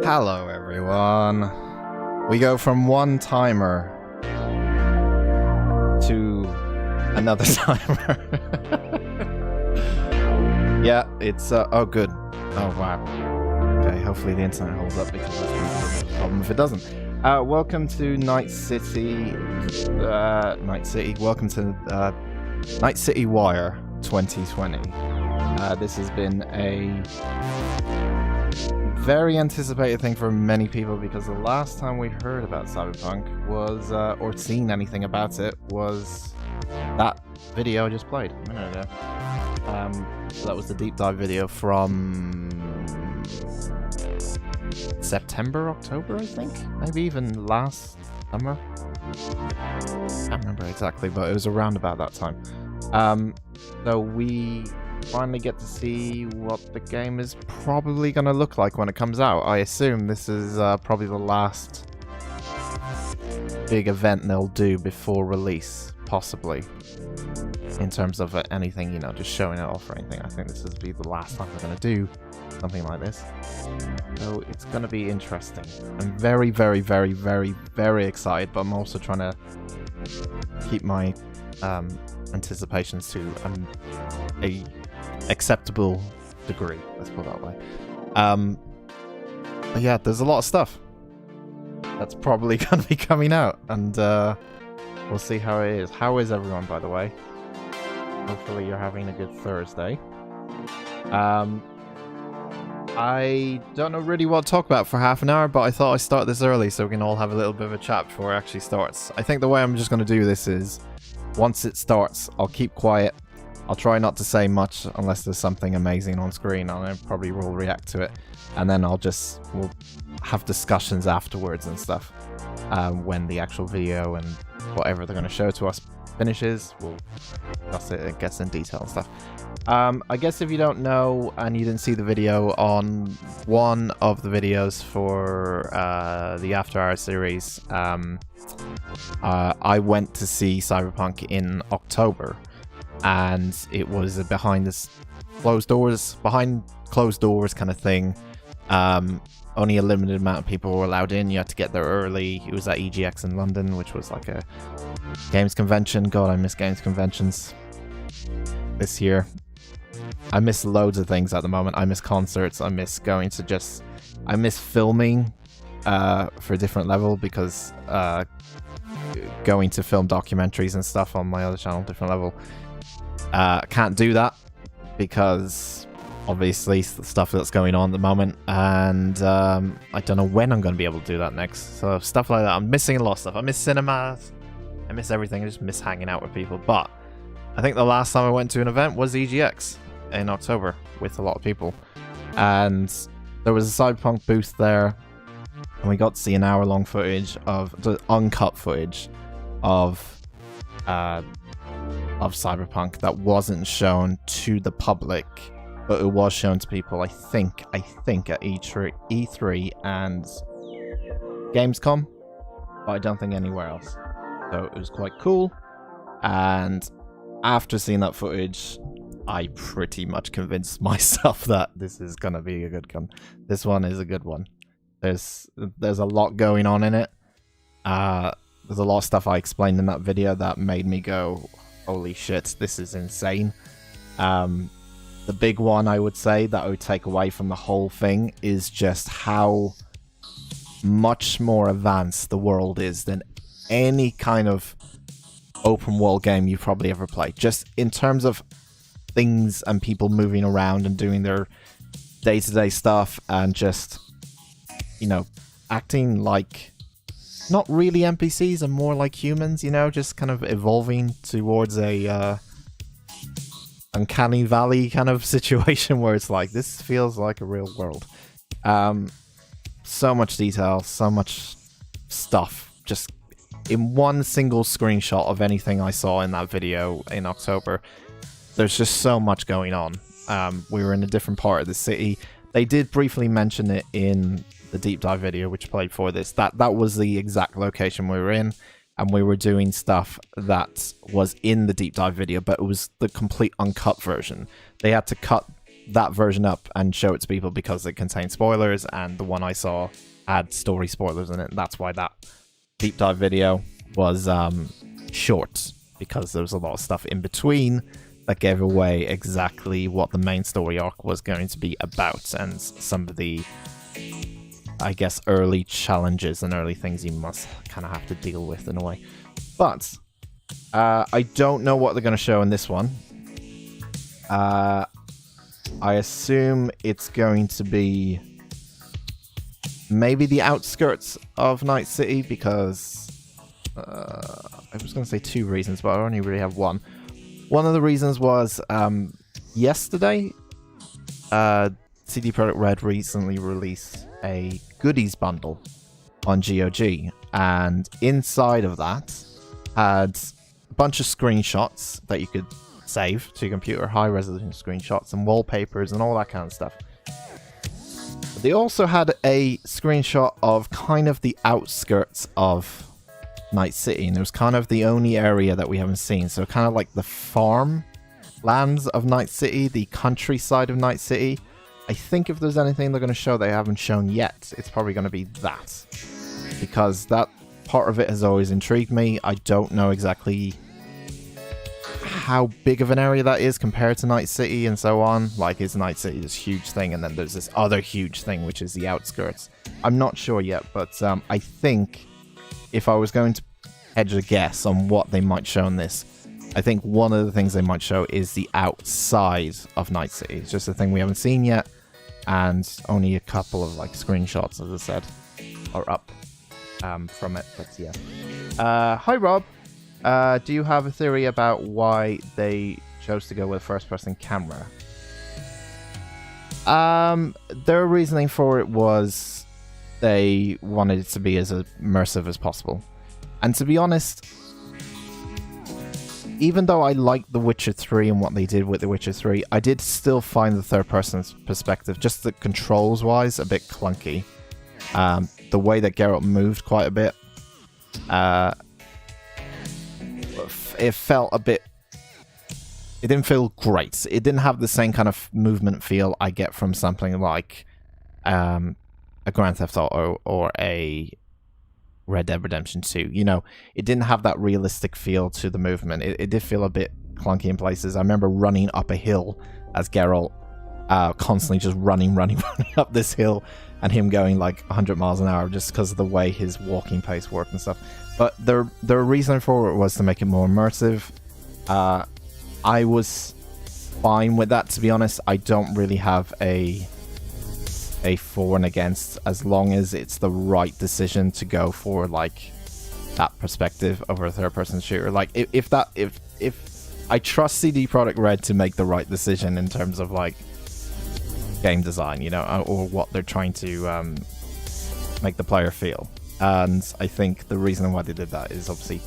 Hello everyone. We go from one timer to another timer. Yeah, it's oh good. Oh wow. Okay, hopefully the internet holds up because that's a problem if it doesn't. Welcome to Night City. Welcome to Night City Wire 2020. This has been a very anticipated thing for many people because the last time we heard about Cyberpunk was, or seen anything about it, was that video I just played a minute ago. So that was the deep dive video from September, October, I think? Maybe even last summer? Can't remember exactly, but it was around about that time. So we finally get to see what the game is probably going to look like when it comes out. I assume this is probably the last big event they'll do before release, possibly. In terms of anything, just showing it off or anything. I think this will be the last time they're going to do something like this. So it's going to be interesting. I'm very, very, very, very, very excited, but I'm also trying to keep my anticipations to a acceptable degree, let's put it that way. But yeah, there's a lot of stuff that's probably going to be coming out, and we'll see how it is. How is everyone, by the way? Hopefully you're having a good Thursday. I don't know really what to talk about for half an hour, but I thought I'd start this early so we can all have a little bit of a chat before it actually starts. I think the way I'm just going to do this is, once it starts, I'll keep quiet. I'll try not to say much unless there's something amazing on screen, and I probably will react to it. And then we'll have discussions afterwards and stuff. When the actual video and whatever they're going to show to us finishes, we'll discuss it and get in detail and stuff. I guess if you don't know and you didn't see the video, on one of the videos for the After Hours series, I went to see Cyberpunk in October, and it was a behind closed doors kind of thing. Only a limited amount of people were allowed in. You had to get there early. It was at EGX in London, which was like a games convention. God, I miss games conventions this year. I miss loads of things at the moment. I miss concerts. I miss going to I miss filming for a different level, because going to film documentaries and stuff on my other channel, different level. Can't do that because obviously the stuff that's going on at the moment, and I don't know when I'm going to be able to do that next. So stuff like that. I'm missing a lot of stuff. I miss cinemas. I miss everything. I just miss hanging out with people. But I think the last time I went to an event was EGX in October with a lot of people, and there was a Cyberpunk booth there, and we got to see an hour-long footage of the uncut footage of Cyberpunk that wasn't shown to the public, but it was shown to people. I think at E3 and Gamescom, but I don't think anywhere else. So it was quite cool, and after seeing that footage, I pretty much convinced myself that this is gonna be a good one. This one is a good one. There's a lot going on in it. There's a lot of stuff I explained in that video that made me go, holy shit, this is insane. The big one I would say that I would take away from the whole thing is just how much more advanced the world is than any kind of open world game you've probably ever played. Just in terms of things and people moving around and doing their day-to-day stuff, and just, you know, acting like not really NPCs and more like humans, you know, just kind of evolving towards a uncanny valley kind of situation where it's like, this feels like a real world. So much detail, so much stuff, just in one single screenshot of anything I saw in that video in October. There's just so much going on. We were in a different part of the city. They did briefly mention it in the deep dive video which played for this. That was the exact location we were in, and we were doing stuff that was in the deep dive video, but it was the complete uncut version. They had to cut that version up and show it to people because it contained spoilers, and the one I saw had story spoilers in it. That's why that deep dive video was short, because there was a lot of stuff in between that gave away exactly what the main story arc was going to be about, and some of the, I guess, early challenges and early things you must kind of have to deal with in a way. But I don't know what they're going to show in this one. I assume it's going to be maybe the outskirts of Night City, because I was going to say two reasons, but I only really have one. One of the reasons was yesterday, CD Projekt Red recently released a goodies bundle on GOG, and inside of that had a bunch of screenshots that you could save to your computer, high resolution screenshots and wallpapers and all that kind of stuff. They also had a screenshot of kind of the outskirts of Night City, and it was kind of the only area that we haven't seen. So kind of like the farm lands of Night City, the countryside of Night City. I think if there's anything they're going to show they haven't shown yet, it's probably going to be that, because that part of it has always intrigued me. I don't know exactly how big of an area that is compared to Night City and so on. Like, is Night City this huge thing, and then there's this other huge thing which is the outskirts? I'm not sure yet, but I think if I was going to hedge a guess on what they might show in this, I think one of the things they might show is the outside of Night City. It's just a thing we haven't seen yet. and only a couple of like screenshots, as I said, are up from it. But yeah. Hi Rob. Do you have a theory about why they chose to go with first-person camera? Their reasoning for it was they wanted it to be as immersive as possible. And to be honest, even though I liked The Witcher 3 and what they did with The Witcher 3, I did still find the third-person perspective, just the controls-wise, a bit clunky. The way that Geralt moved quite a bit, it felt a bit... It didn't feel great. It didn't have the same kind of movement feel I get from something like a Grand Theft Auto or a Red Dead Redemption 2. You know, it didn't have that realistic feel to the movement. It did feel a bit clunky in places. I remember running up a hill as Geralt, constantly just running up this hill, and him going like 100 miles an hour just because of the way his walking pace worked and stuff. But the reason for it was to make it more immersive. I was fine with that, to be honest. I don't really have a for and against, as long as it's the right decision to go for like that perspective over a third-person shooter. Like if I trust CD Projekt Red to make the right decision in terms of like game design, you know, or what they're trying to make the player feel. And I think the reason why they did that is obviously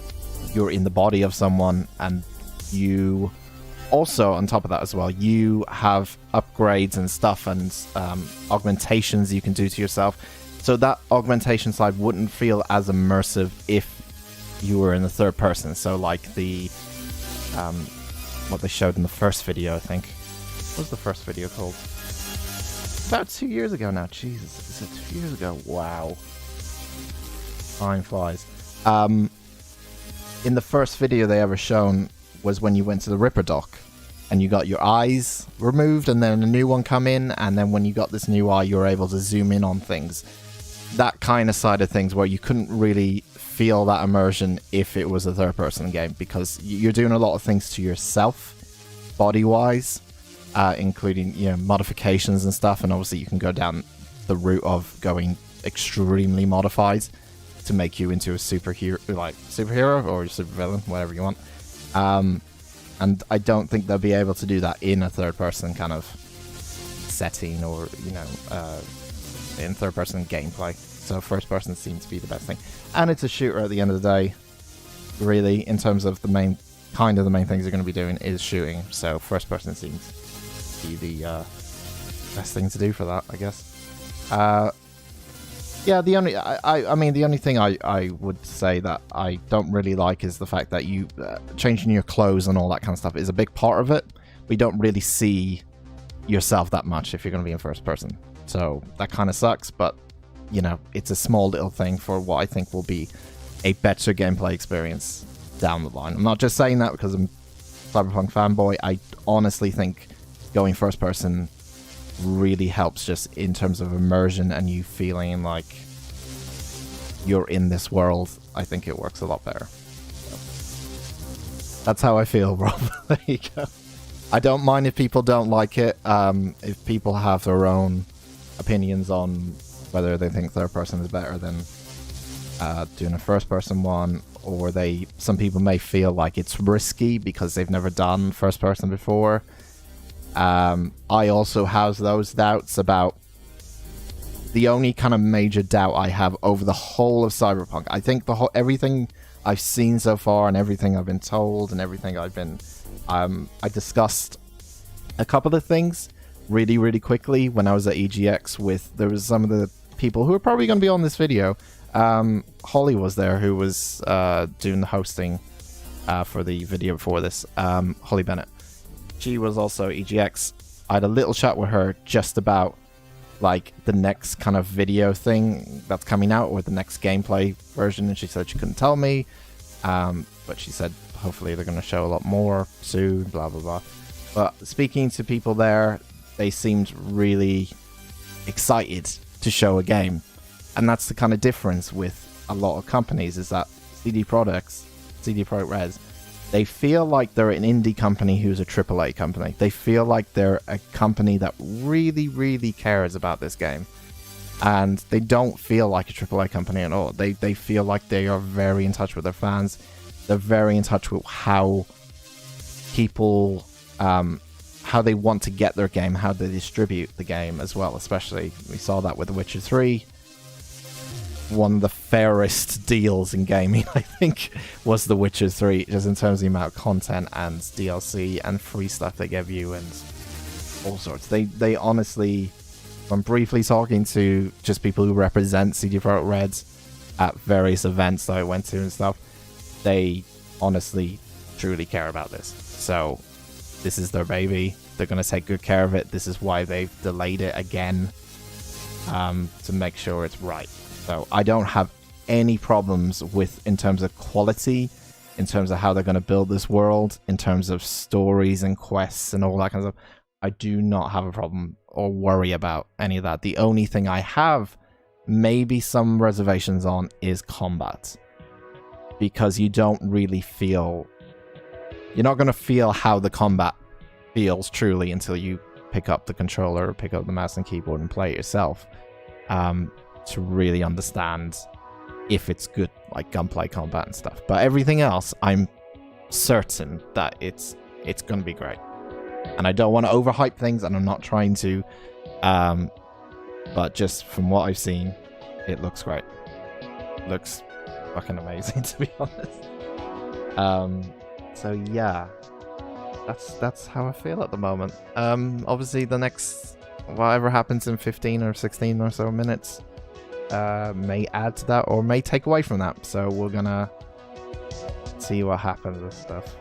you're in the body of someone, and you also, on top of that as well, you have upgrades and stuff and augmentations you can do to yourself. So that augmentation side wouldn't feel as immersive if you were in the third person. So like the what they showed in the first video, I think. What was the first video called? About 2 years ago now. Jesus, is it 2 years ago? Wow. Time flies. In the first video they ever shown was when you went to the Ripper Dock and you got your eyes removed, and then a new one come in, and then when you got this new eye you were able to zoom in on things. That kind of side of things where you couldn't really feel that immersion if it was a third person game, because you're doing a lot of things to yourself body wise, including, you know, modifications and stuff, and obviously you can go down the route of going extremely modified to make you into a superhero or a supervillain, whatever you want. And I don't think they'll be able to do that in a third-person kind of setting, or, you know, in third-person gameplay. So first-person seems to be the best thing. And it's a shooter at the end of the day, really, in terms of the main things you're going to be doing is shooting. So first-person seems to be the best thing to do for that, I guess. Yeah, the only thing I would say that I don't really like is the fact that you changing your clothes and all that kind of stuff is a big part of it. We don't really see yourself that much if you're going to be in first person, so that kind of sucks. But you know, it's a small little thing for what I think will be a better gameplay experience down the line. I'm not just saying that because I'm Cyberpunk fanboy. I honestly think going first person really helps just in terms of immersion and you feeling like you're in this world. I think it works a lot better. So, that's how I feel, Rob. There you go. I don't mind if people don't like it. If people have their own opinions on whether they think third person is better than doing a first person one, or some people may feel like it's risky because they've never done first person before. I also have those doubts about. The only kind of major doubt I have over the whole of Cyberpunk, I think everything I've seen so far and everything I've been told and everything I've been, I discussed a couple of things really, really quickly when I was at EGX there was some of the people who are probably going to be on this video. Holly was there, who was doing the hosting for the video before this. Holly Bennett. She was also EGX. I had a little chat with her just about like the next kind of video thing that's coming out, or the next gameplay version, and she said she couldn't tell me, but she said hopefully they're going to show a lot more soon, blah blah blah. But speaking to people there, they seemed really excited to show a game, and that's the kind of difference with a lot of companies, is that CD Projekt Red They feel like they're an indie company who's a AAA company. They feel like they're a company that really, really cares about this game. And they don't feel like a AAA company at all. They feel like they are very in touch with their fans. They're very in touch with how people, how they want to get their game, how they distribute the game as well, especially. We saw that with The Witcher 3. One of the fairest deals in gaming, I think, was The Witcher 3, just in terms of the amount of content and DLC and free stuff they give you and all sorts. They honestly, from briefly talking to just people who represent CD Projekt Red at various events that I went to and stuff, they honestly, truly care about this. So, this is their baby. They're going to take good care of it. This is why they've delayed it again, to make sure it's right. So I don't have any problems with, in terms of quality, in terms of how they're going to build this world, in terms of stories and quests and all that kind of stuff. I do not have a problem or worry about any of that. The only thing I have maybe some reservations on is combat. Because you don't really feel... You're not going to feel how the combat feels truly until you pick up the controller, pick up the mouse and keyboard and play it yourself. To really understand if it's good, like gunplay combat and stuff. But everything else, I'm certain that it's going to be great. And I don't want to overhype things, and I'm not trying to. But just from what I've seen, it looks great. Looks fucking amazing, to be honest. So yeah, that's how I feel at the moment. Obviously, the next whatever happens in 15 or 16 or so minutes may add to that or may take away from that. So we're gonna see what happens with stuff.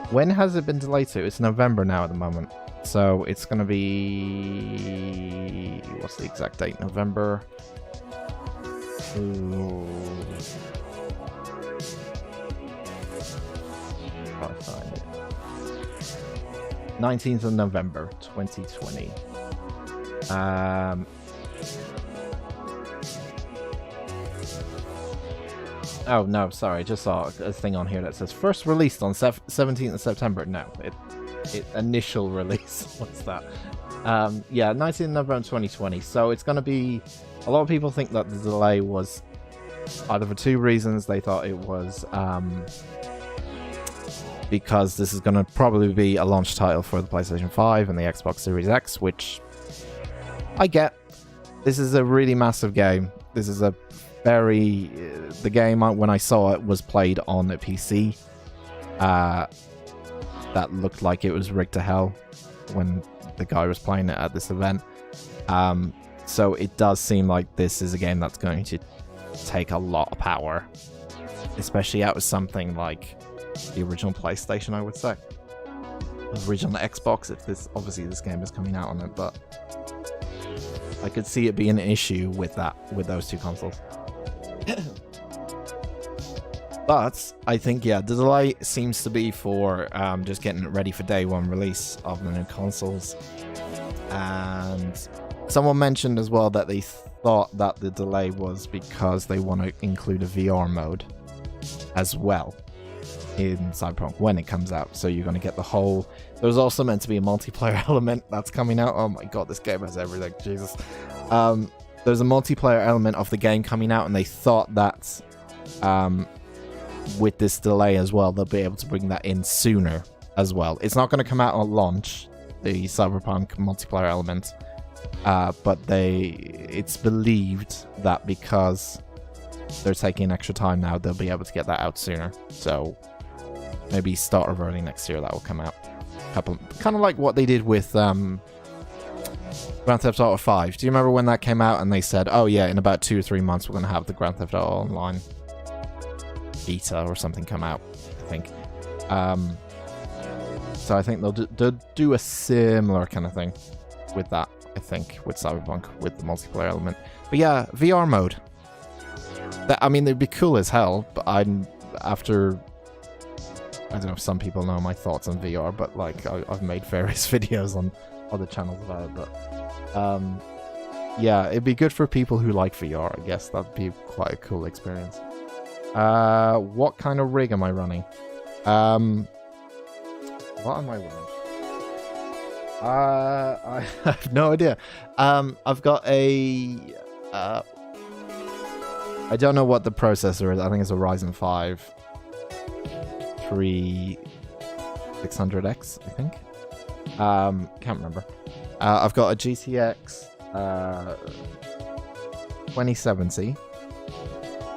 When has it been delayed to? It's November now at the moment. So it's gonna be... What's the exact date? November... Ooh. I'll find it. 19th of November, 2020. Oh, no, sorry. I just saw a thing on here that says first released on 17th of September. No, it initial release. What's that? Yeah, 19th of November 2020. So it's going to be... A lot of people think that the delay was either for two reasons. They thought it was because this is going to probably be a launch title for the PlayStation 5 and the Xbox Series X, which I get. This is a really massive game. This is a very... the game, when I saw it, was played on a PC. That looked like it was rigged to hell when the guy was playing it at this event. So it does seem like this is a game that's going to take a lot of power, especially out of something like the original PlayStation, I would say. The original Xbox, if this... Obviously, this game is coming out on it, but I could see it being an issue with that, with those two consoles. But I think, yeah, the delay seems to be for just getting it ready for day one release of the new consoles. And someone mentioned as well that they thought that the delay was because they want to include a VR mode as well in Cyberpunk when it comes out. So you're going to get the whole... There's also meant to be a multiplayer element that's coming out. Oh my god, this game has everything. Jesus. There's a multiplayer element of the game coming out, and they thought that with this delay as well, they'll be able to bring that in sooner as well. It's not going to come out on launch, the Cyberpunk multiplayer element, but it's believed that because they're taking extra time now, they'll be able to get that out sooner. So maybe start of early next year that will come out. Kind of like what they did with Grand Theft Auto 5. Do you remember when that came out and they said, oh yeah, in about 2 or 3 months we're going to have the Grand Theft Auto Online beta or something come out, I think. So I think they'll do a similar kind of thing with that, I think, with Cyberpunk, with the multiplayer element. But yeah, VR mode. I mean, it'd be cool as hell, but I don't know if some people know my thoughts on VR, but like I've made various videos on other channels about it, but yeah, it'd be good for people who like VR. I guess that'd be quite a cool experience. What kind of rig am I running? What am I running? I have no idea. I've got a... I don't know what the processor is. I think it's a Ryzen 5 3600X, I think. Can't remember. I've got a GTX 2070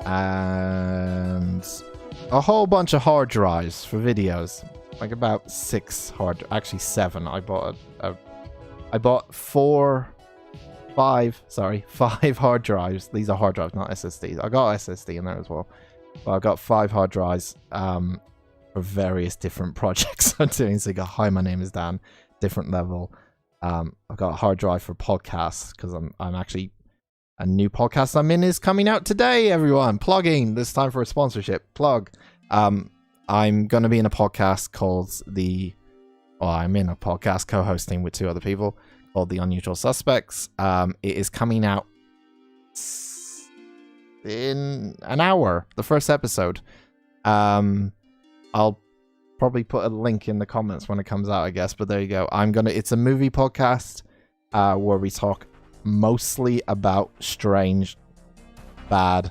and a whole bunch of hard drives for videos. Like about 7. I bought I bought 5 hard drives. These are hard drives, not SSDs. I got SSD in there as well. But I got 5 hard drives for various different projects I'm doing. So I got HiMyNameIsDan, different level. I've got a hard drive for podcasts because I'm actually a new podcast I'm in is coming out today. Everyone, plugging. This time for a sponsorship plug. I'm going to be in a podcast called I'm in a podcast co-hosting with 2 other people called The Unusual Suspects. It is coming out in an hour, the first episode. I'll probably put a link in the comments when it comes out, I guess, but there you go. It's a movie podcast where we talk mostly about strange, bad,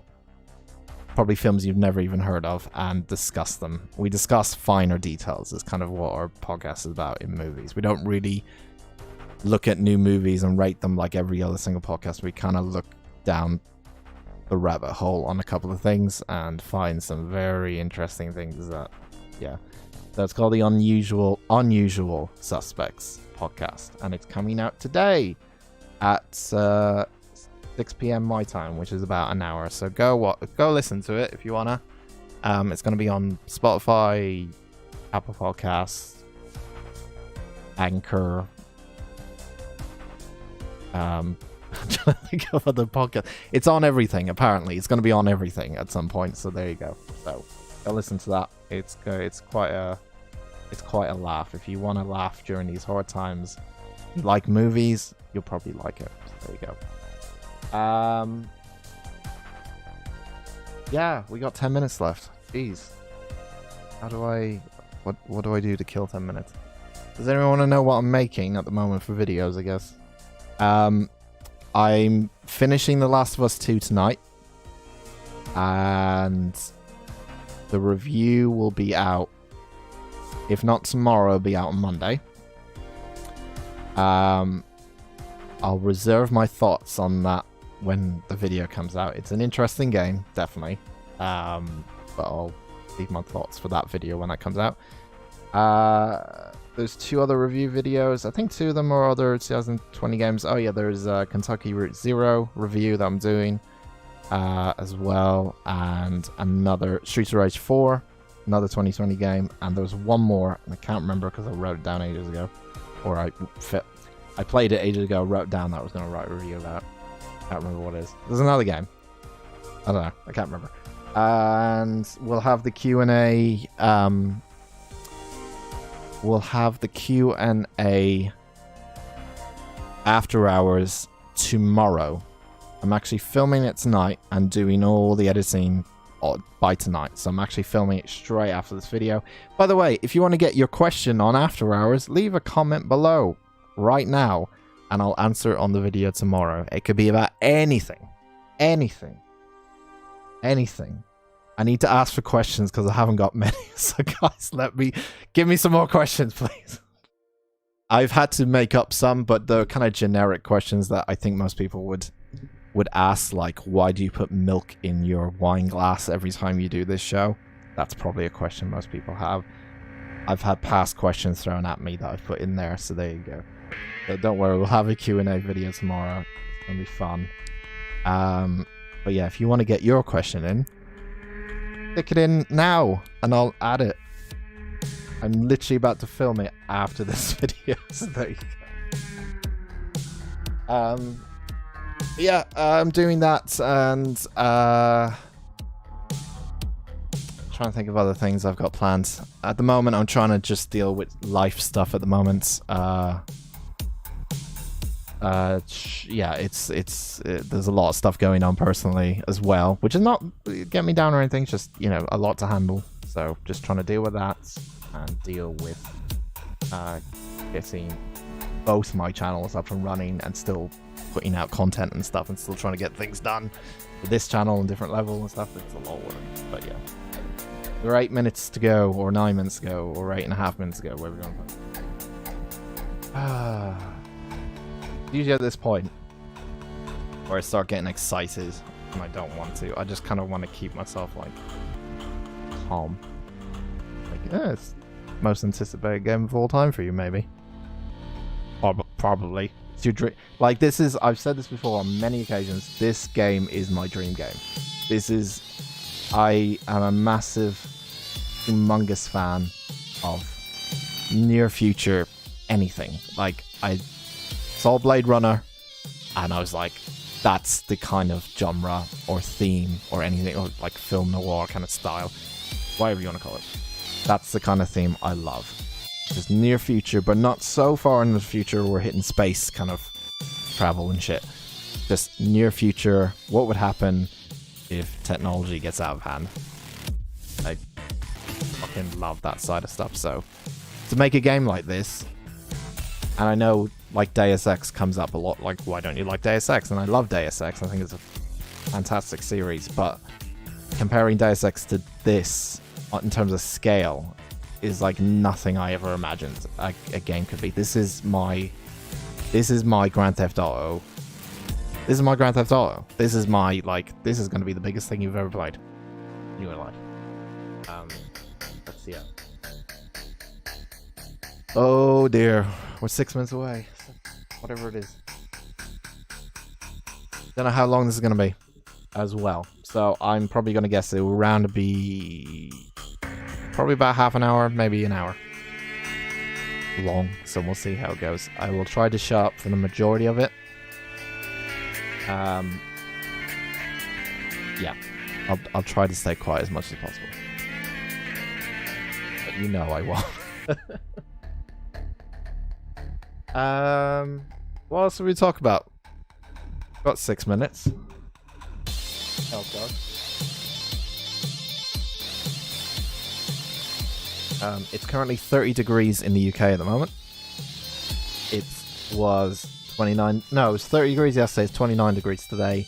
probably films you've never even heard of, and discuss them. We discuss finer details. Is kind of what our podcast is about in movies. We don't really look at new movies and rate them like every other single podcast. We kind of look down the rabbit hole on a couple of things and find some very interesting things that, so it's called the Unusual Suspects podcast, and it's coming out today at 6 p.m. my time, which is about an hour. So go listen to it if you wanna. It's gonna be on Spotify, Apple Podcasts, Anchor. I'm trying to think of other podcasts. It's on everything. Apparently, it's gonna be on everything at some point. So there you go. So go listen to that. It's quite a laugh. If you want to laugh during these hard times, you like movies, you'll probably like it. So there you go. Yeah, we got 10 minutes left. Jeez. What do I do to kill 10 minutes? Does anyone want to know what I'm making at the moment for videos, I guess? I'm finishing The Last of Us 2 tonight. And the review will be out. If not tomorrow, it'll be out on Monday. I'll reserve my thoughts on that when the video comes out. It's an interesting game, definitely. But I'll leave my thoughts for that video when that comes out. There's 2 other review videos. I think 2 of them are other 2020 games. Oh yeah, there's Kentucky Route Zero review that I'm doing as well, and another Streets of Rage 4, another 2020 game, and there's one more, and I can't remember because I wrote it down ages ago, or I played it ages ago, wrote down that I was going to write a review about. I can't remember what it is. There's another game. I don't know. I can't remember. And we'll have the Q&A. We'll have the Q&A after hours tomorrow. I'm actually filming it tonight and doing all the editing by tonight. So I'm actually filming it straight after this video. By the way, if you want to get your question on after hours, leave a comment below right now and I'll answer it on the video tomorrow. It could be about anything. Anything. Anything. I need to ask for questions because I haven't got many. So guys, give me some more questions, please. I've had to make up some, but they're kind of generic questions that I think most people would ask, like, why do you put milk in your wine glass every time you do this show? That's probably a question most people have. I've had past questions thrown at me that I've put in there, so there you go. So don't worry, we'll have a Q&A video tomorrow. It's gonna be fun. But yeah, if you want to get your question in, stick it in now and I'll add it. I'm literally about to film it after this video, so there you go. Yeah, I'm doing that, and trying to think of other things I've got planned. At the moment, I'm trying to just deal with life stuff at the moment. Yeah, there's a lot of stuff going on personally as well, which is not get me down or anything. It's just, you know, a lot to handle. So just trying to deal with that and deal with getting both my channels up and running and still putting out content and stuff and still trying to get things done with this channel and different levels and stuff. It's a lot of work, but yeah. There are 8 minutes to go, or 9 minutes to go, or 8.5 minutes to go. Where are we going? Usually at this point where I start getting excited and I don't want to. I just kind of want to keep myself like calm. Like, yeah, it's most anticipated game of all time for you, maybe. Probably. It's your dream. Like, this is, I've said this before on many occasions, this game is my dream game. This is, I am a massive, humongous fan of near future anything. Like, I saw Blade Runner and I was like, that's the kind of genre or theme or anything, or like film noir kind of style, whatever you want to call it. That's the kind of theme I love. Just near future, but not so far in the future we're hitting space kind of travel and shit. Just near future, what would happen if technology gets out of hand? I fucking love that side of stuff. So to make a game like this, and I know like Deus Ex comes up a lot, like why don't you like Deus Ex? And I love Deus Ex, I think it's a fantastic series, but comparing Deus Ex to this in terms of scale is like nothing I ever imagined a game could be. This is my Grand Theft Auto. This is my Grand Theft Auto. This is my, like, this is going to be the biggest thing you've ever played in your life. Let's see. Oh dear, we're 6 minutes away. Whatever it is. Don't know how long this is going to be as well. So I'm probably going to guess it will around to be probably about half an hour, maybe an hour long. So we'll see how it goes. I will try to shut up for the majority of it. Yeah, I'll try to stay quiet as much as possible. But you know I won't. What else did we talk about? Got 6 minutes. Oh god. It's currently 30 degrees in the UK at the moment. It was 29. No, it was 30 degrees yesterday. It's 29 degrees today.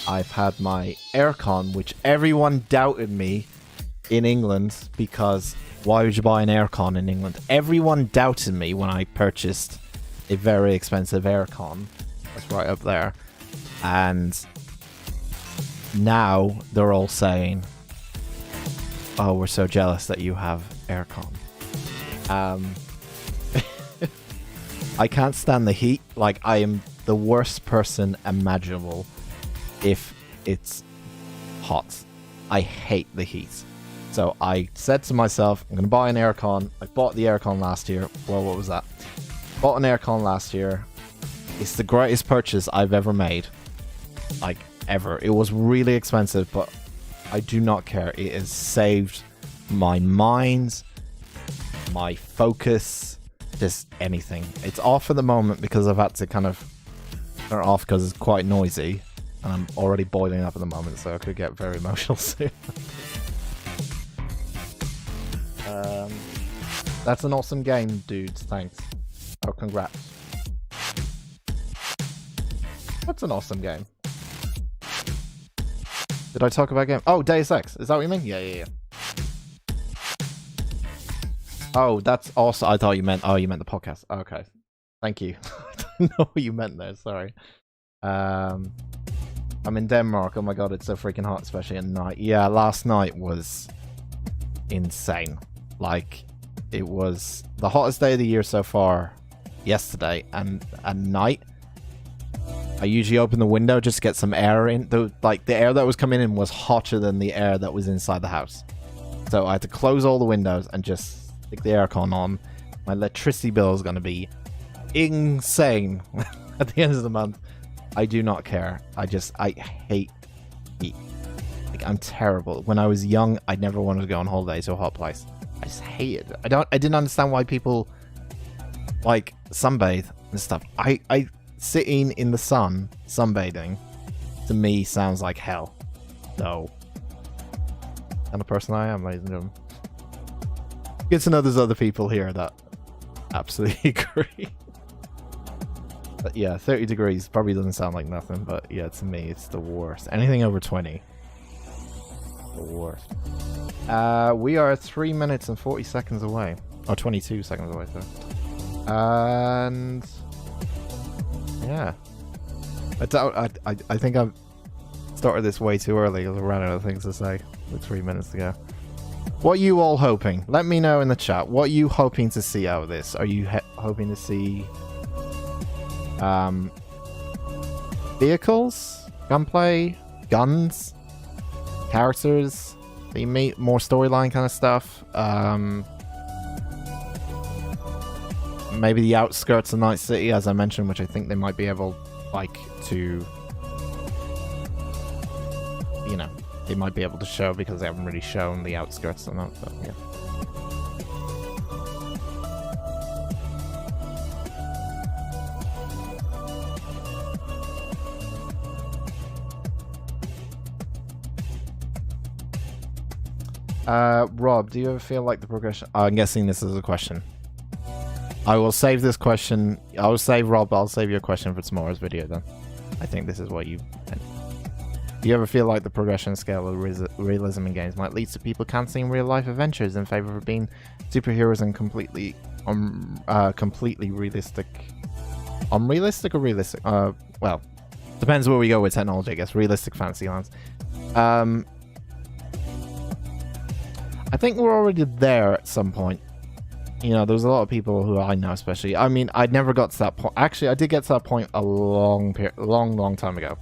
I've had my aircon, which everyone doubted me in England because why would you buy an aircon in England? Everyone doubted me when I purchased a very expensive aircon. That's right up there. And now they're all saying, oh, we're so jealous that you have aircon. I can't stand the heat. Like, I am the worst person imaginable if it's hot. I hate the heat. So I said to myself, I'm going to buy an aircon. I bought the aircon last year. Well, what was that? Bought an aircon last year. It's the greatest purchase I've ever made. Like, ever. It was really expensive, but I do not care. It has saved my mind, my focus, just anything. It's off at the moment because I've had to kind of turn it off because it's quite noisy. And I'm already boiling up at the moment, so I could get very emotional soon. That's an awesome game, dudes. Thanks. Oh, congrats. What's an awesome game? Did I talk about game? Oh, Deus Ex. Is that what you mean? Yeah. Oh, that's also. I thought you meant. Oh, you meant the podcast. Okay. Thank you. I didn't know what you meant there. Sorry. I'm in Denmark. Oh my god, it's so freaking hot, especially at night. Yeah, last night was insane. Like, it was the hottest day of the year so far yesterday, and at night I usually open the window just to get some air in. The air that was coming in was hotter than the air that was inside the house. So I had to close all the windows and just stick the aircon on. My electricity bill is going to be insane at the end of the month. I do not care. I hate heat. Like, I'm terrible. When I was young, I never wanted to go on holiday to a hot place. I just hate it. I didn't understand why people like sunbathe and stuff. sitting in the sun, sunbathing, to me sounds like hell. So, kind of person I am, ladies and gentlemen. Good to know there's other people here that absolutely agree. But yeah, 30 degrees probably doesn't sound like nothing, but yeah, to me it's the worst. Anything over 20, the worst. We are 3 minutes and 40 seconds away, or 22 seconds away, so. And yeah, I think I've started this way too early because I ran out of things to say with 3 minutes to go. What are you all hoping? Let me know in the chat. What are you hoping to see out of this? Are you hoping to see vehicles, gunplay, guns, characters that you meet, more storyline kind of stuff? Maybe the outskirts of Night City, as I mentioned, which I think they might be able, like, to, you know, they might be able to show because they haven't really shown the outskirts or not, but yeah. Rob, do you ever feel like the progression... I'm guessing this is a question. I will save this question. I'll save Rob. I'll save your question for tomorrow's video then. I think this is what you... Do you ever feel like the progression scale of realism in games might lead to people cancelling real-life adventures in favor of being superheroes and completely realistic... Unrealistic or realistic? Well, depends where we go with technology, I guess. Realistic fantasy lands. I think we're already there at some point. You know, there's a lot of people who I know, especially. I mean, I never got to that point. Actually, I did get to that point a long time ago,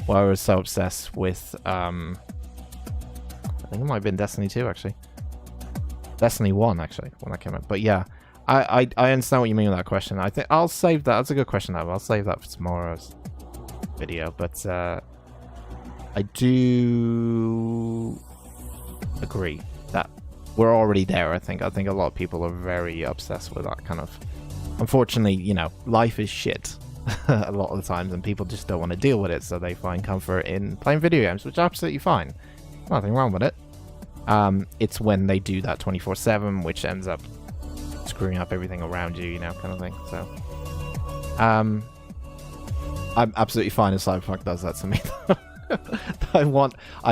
where I was so obsessed with. I think it might have been Destiny 2, actually. Destiny 1, actually, when that came out. But yeah, I understand what you mean with that question. I think I'll save that. That's a good question, I'll save that for tomorrow's video. But I do agree that we're already there. I think a lot of people are very obsessed with that kind of... Unfortunately, you know, life is shit a lot of the times, and people just don't want to deal with it, so they find comfort in playing video games, which is absolutely fine. Nothing wrong with it. It's when they do that 24/7, which ends up screwing up everything around you, you know, kind of thing. So, I'm absolutely fine if Cyberpunk does that to me. I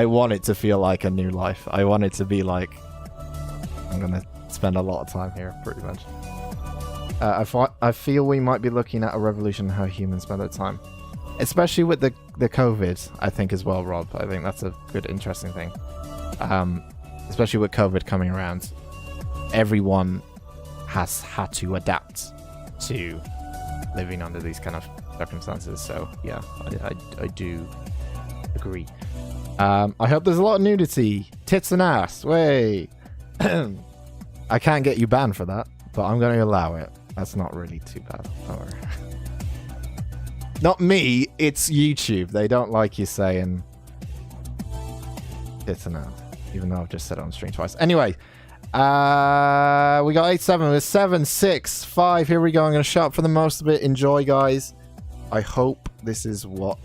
want it to feel like a new life. I want it to be like I'm gonna spend a lot of time here, pretty much. I feel we might be looking at a revolution in how humans spend their time, especially with the COVID. I think as well, Rob. I think that's a good, interesting thing. Especially with COVID coming around, everyone has had to adapt to living under these kind of circumstances. So yeah, I do agree. I hope there's a lot of nudity, tits and ass. Way. I can't get you banned for that, but I'm going to allow it. That's not really too bad. Don't worry. Not me, it's YouTube. They don't like you saying tits and ass, even though I've just said it on stream twice. Anyway, we got 8-7. We're 7-6-5. Here we go. I'm going to shut up for the most of it. Enjoy, guys. I hope this is what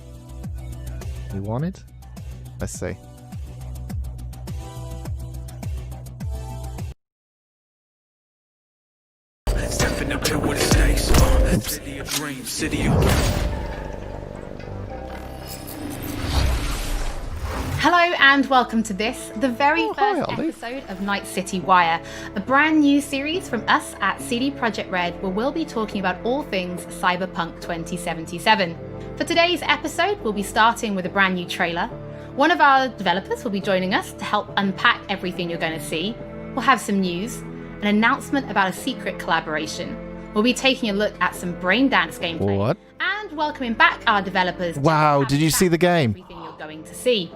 we wanted. Let's see. Stepping up here with the stakes. City of dreams, city of... Hello and welcome to this, the very first episode of Night City Wire, a brand new series from us at CD Projekt Red, where we'll be talking about all things Cyberpunk 2077. For today's episode, we'll be starting with a brand new trailer. One of our developers will be joining us to help unpack everything you're going to see. We'll have some news, an announcement about a secret collaboration. We'll be taking a look at some Braindance gameplay. What? And welcoming back our developers. Wow, did you see the game? Everything you're going to see.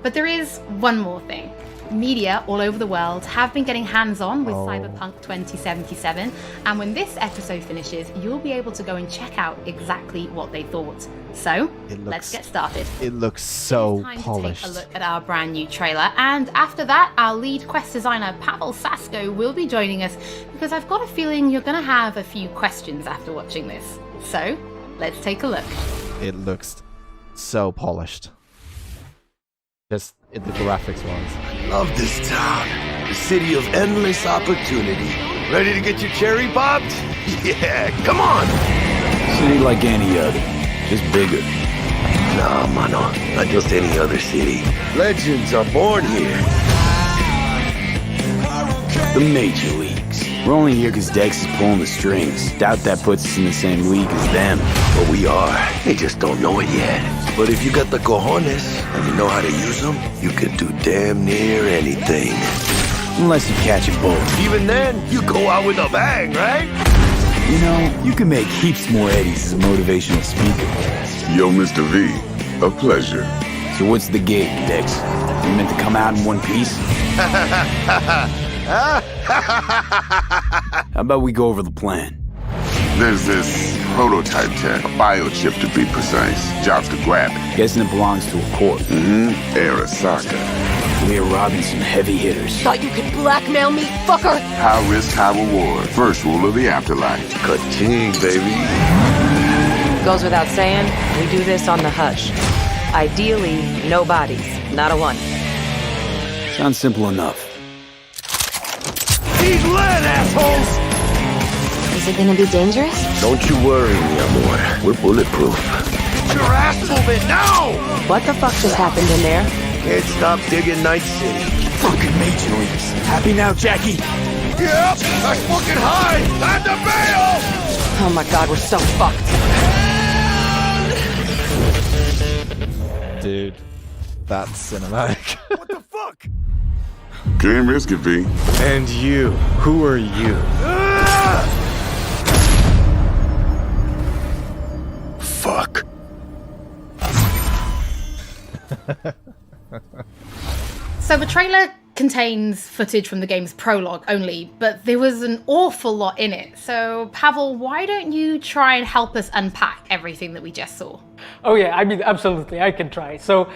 But there is one more thing. Media all over the world have been getting hands-on with Cyberpunk 2077, and when this episode finishes, you'll be able to go and check out exactly what they thought. So, let's get started. It looks so polished. Take a look at our brand new trailer, and after that, our lead quest designer Pavel Sasko will be joining us, because I've got a feeling you're going to have a few questions after watching this. So, Let's take a look. It looks so polished. Just the graphics wise. Love this town. The city of endless opportunity. Ready to get your cherry popped? Yeah, come on! City like any other, just bigger. Nah, mano, not just any other city. Legends are born here. The major leagues. We're only here because Dex is pulling the strings. Doubt that puts us in the same league as them. But we are. They just don't know it yet. But if you got the cojones and you know how to use them, you could do damn near anything. Unless you catch a bullet. Even then, you go out with a bang, right? You know, you can make heaps more eddies as a motivational speaker. Yo, Mr. V, a pleasure. So what's the gig, Dex? You meant to come out in one piece? How about we go over the plan? There's this prototype tech, a biochip to be precise. Jobs to grab it. Guessing it belongs to a corp. Arasaka. We're robbing some heavy hitters. Thought you could blackmail me, fucker? High risk, high reward. First rule of the afterlife. Ka-ting, baby. Goes without saying, we do this on the hush. Ideally, no bodies, not a one. Sounds simple enough. He's lead, assholes! Is it gonna be dangerous? Don't you worry, mi amor. We're bulletproof. Get your ass moving now! What the fuck just happened in there? Can't stop digging Night City. Fucking major leagues. Happy now, Jackie? Yep, that's fucking high! Time to bail! Oh my god, we're so fucked. Dude, that's cinematic. What the fuck? Can't risk it, V. And you, who are you? Fuck. So the trailer contains footage from the game's prologue only, but there was an awful lot in it. So Pavel, why don't you try and help us unpack everything that we just saw? Oh yeah, I mean, absolutely, I can try. So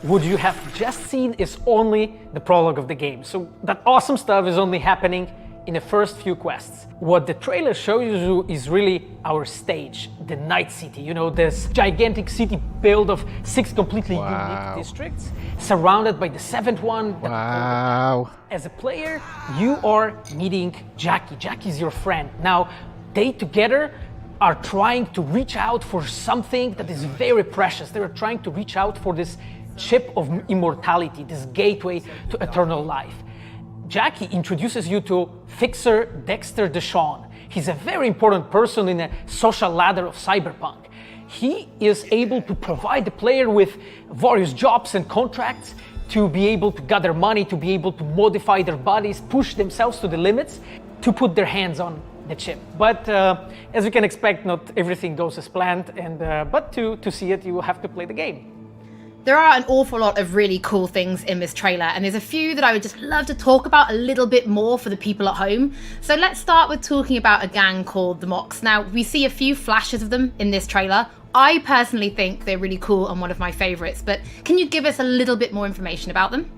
what you have just seen is only the prologue of the game. So that awesome stuff is only happening in the first few quests. What the trailer shows you is really our stage, the Night City. You know, this gigantic city built of 6 completely unique districts, surrounded by the 7th one. Wow. As a player, you are meeting Jackie. Jackie's your friend. Now, they together are trying to reach out for something that is very precious. They are trying to reach out for this chip of immortality, this gateway to eternal life. Jackie introduces you to Fixer Dexter Deshawn. He's a very important person in the social ladder of Cyberpunk. He is able to provide the player with various jobs and contracts to be able to gather money, to be able to modify their bodies, push themselves to the limits, to put their hands on the chip. But as you can expect, not everything goes as planned, and but to see it, you will have to play the game. There are an awful lot of really cool things in this trailer, and there's a few that I would just love to talk about a little bit more for the people at home. So let's start with talking about a gang called the Mox. Now, we see a few flashes of them in this trailer. I personally think they're really cool and one of my favorites, but can you give us a little bit more information about them?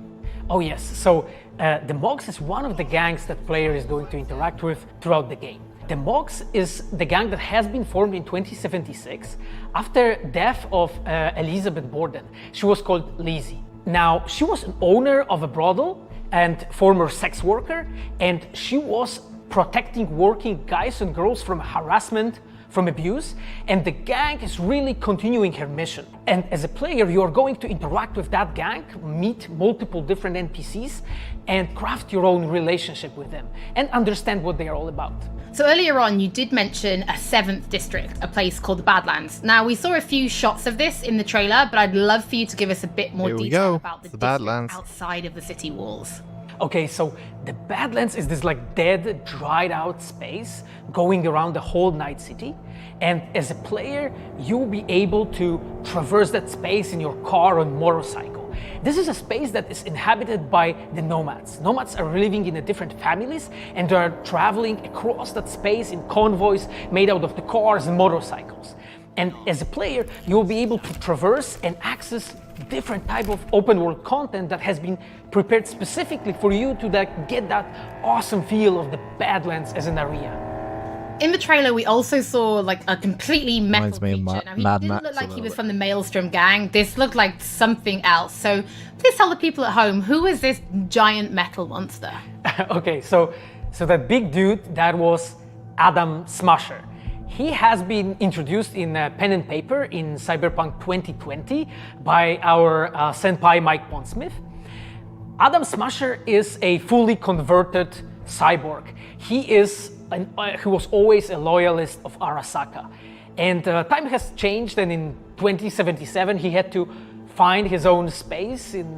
Oh yes, so the Mox is one of the gangs that player is going to interact with throughout the game. The Mox is the gang that has been formed in 2076 after death of Elizabeth Borden. She was called Lizzie. Now, she was an owner of a brothel and former sex worker, and she was protecting working guys and girls from harassment, from abuse, and the gang is really continuing her mission. And as a player, you are going to interact with that gang, meet multiple different NPCs, and craft your own relationship with them, and understand what they are all about. So earlier on, you did mention a 7th district, a place called the Badlands. Now, we saw a few shots of this in the trailer, but I'd love for you to give us a bit more detail about the Badlands outside of the city walls. Okay, so the Badlands is this like dead, dried out space going around the whole Night City. And as a player, you'll be able to traverse that space in your car or motorcycle. This is a space that is inhabited by the nomads. Nomads are living in different families, and they are traveling across that space in convoys made out of the cars and motorcycles. And as a player, you'll be able to traverse and access different type of open world content that has been prepared specifically for you to get that awesome feel of the Badlands as an area. In the trailer, we also saw like a completely metal Reminds me of creature. Now, he Mad didn't Max look a like he little was bit. from the Maelstrom gang. This looked like something else. So please tell the people at home, who is this giant metal monster? Okay, so that big dude, that was Adam Smasher. He has been introduced in pen and paper in Cyberpunk 2020 by our senpai Mike Pondsmith. Adam Smasher is a fully converted cyborg. He was always a loyalist of Arasaka. And time has changed, and in 2077 he had to find his own space in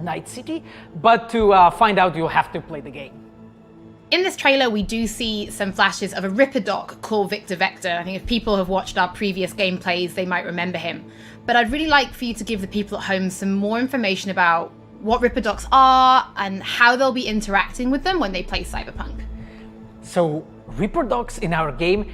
Night City. But to find out, you have to play the game. In this trailer, we do see some flashes of a Ripper Doc called Victor Vector. I think if people have watched our previous gameplays, they might remember him. But I'd really like for you to give the people at home some more information about what Ripper Docs are and how they'll be interacting with them when they play Cyberpunk. So Ripper Docs in our game,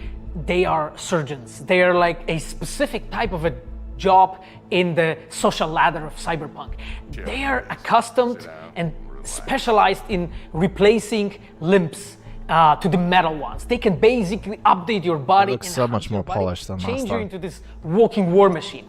they are surgeons. They are like a specific type of a job in the social ladder of Cyberpunk. They are accustomed and specialized in replacing limbs to the metal ones. They can basically update your body. It looks so much more polished than last change you time. into this walking war machine.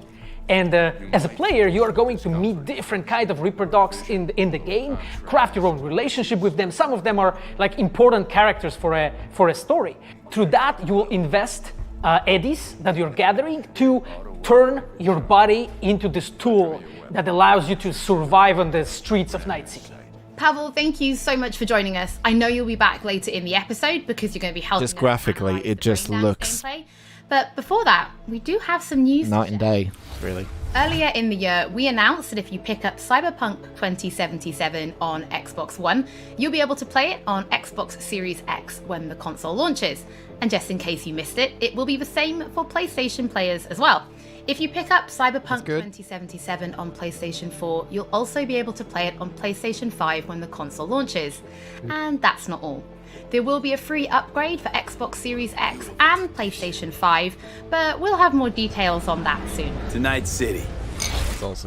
And as a player, you are going to meet different kinds of Reaper Dogs in the game, craft your own relationship with them. Some of them are like important characters for a story. Through that, you will invest eddies that you're gathering to turn your body into this tool that allows you to survive on the streets of Night City. Pavel, thank you so much for joining us. I know you'll be back later in the episode because you're going to be helping Just graphically, it just looks gameplay. But before that, we do have some news. night and day, really. Earlier in the year, we announced that if you pick up Cyberpunk 2077 on Xbox One, you'll be able to play it on Xbox Series X when the console launches. And just in case you missed it, it will be the same for PlayStation players as well. If you pick up Cyberpunk 2077 on PlayStation 4, you'll also be able to play it on PlayStation 5 when the console launches. And that's not all. There will be a free upgrade for Xbox Series X and PlayStation 5, but we'll have more details on that soon. To Night City.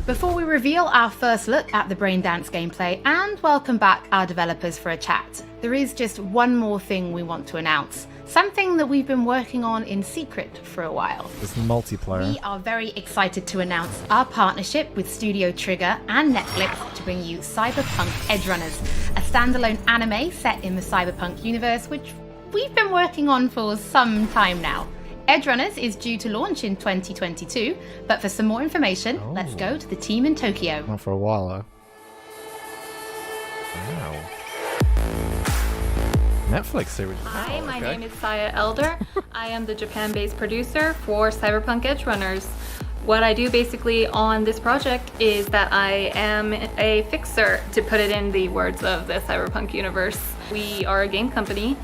Before we reveal our first look at the Braindance gameplay and welcome back our developers for a chat, there is just one more thing we want to announce. Something that we've been working on in secret for a while. It's multiplayer. We are very excited to announce our partnership with Studio Trigger and Netflix to bring you Cyberpunk Edgerunners, a standalone anime set in the Cyberpunk universe, which we've been working on for some time now. Edgerunners is due to launch in 2022, but for some more information, let's go to the team in Tokyo. Not for a while, though. Wow. Netflix series. Hi, my name is Saya Elder. I am the Japan-based producer for Cyberpunk Edgerunners. What I do basically on this project is that I am a fixer, to put it in the words of the Cyberpunk universe. We are a game company.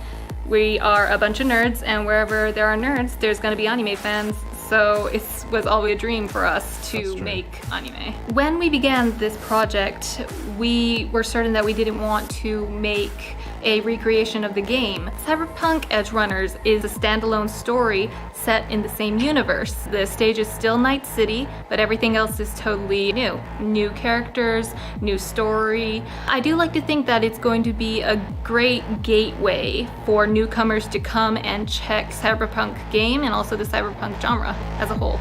We are a bunch of nerds, and wherever there are nerds, there's going to be anime fans. So it was always a dream for us to make anime. When we began this project, we were certain that we didn't want to make a recreation of the game. Cyberpunk Edgerunners is a standalone story set in the same universe. The stage is still Night City, but everything else is totally new. New characters, new story. I do like to think that it's going to be a great gateway for newcomers to come and check Cyberpunk game and also the Cyberpunk genre as a whole.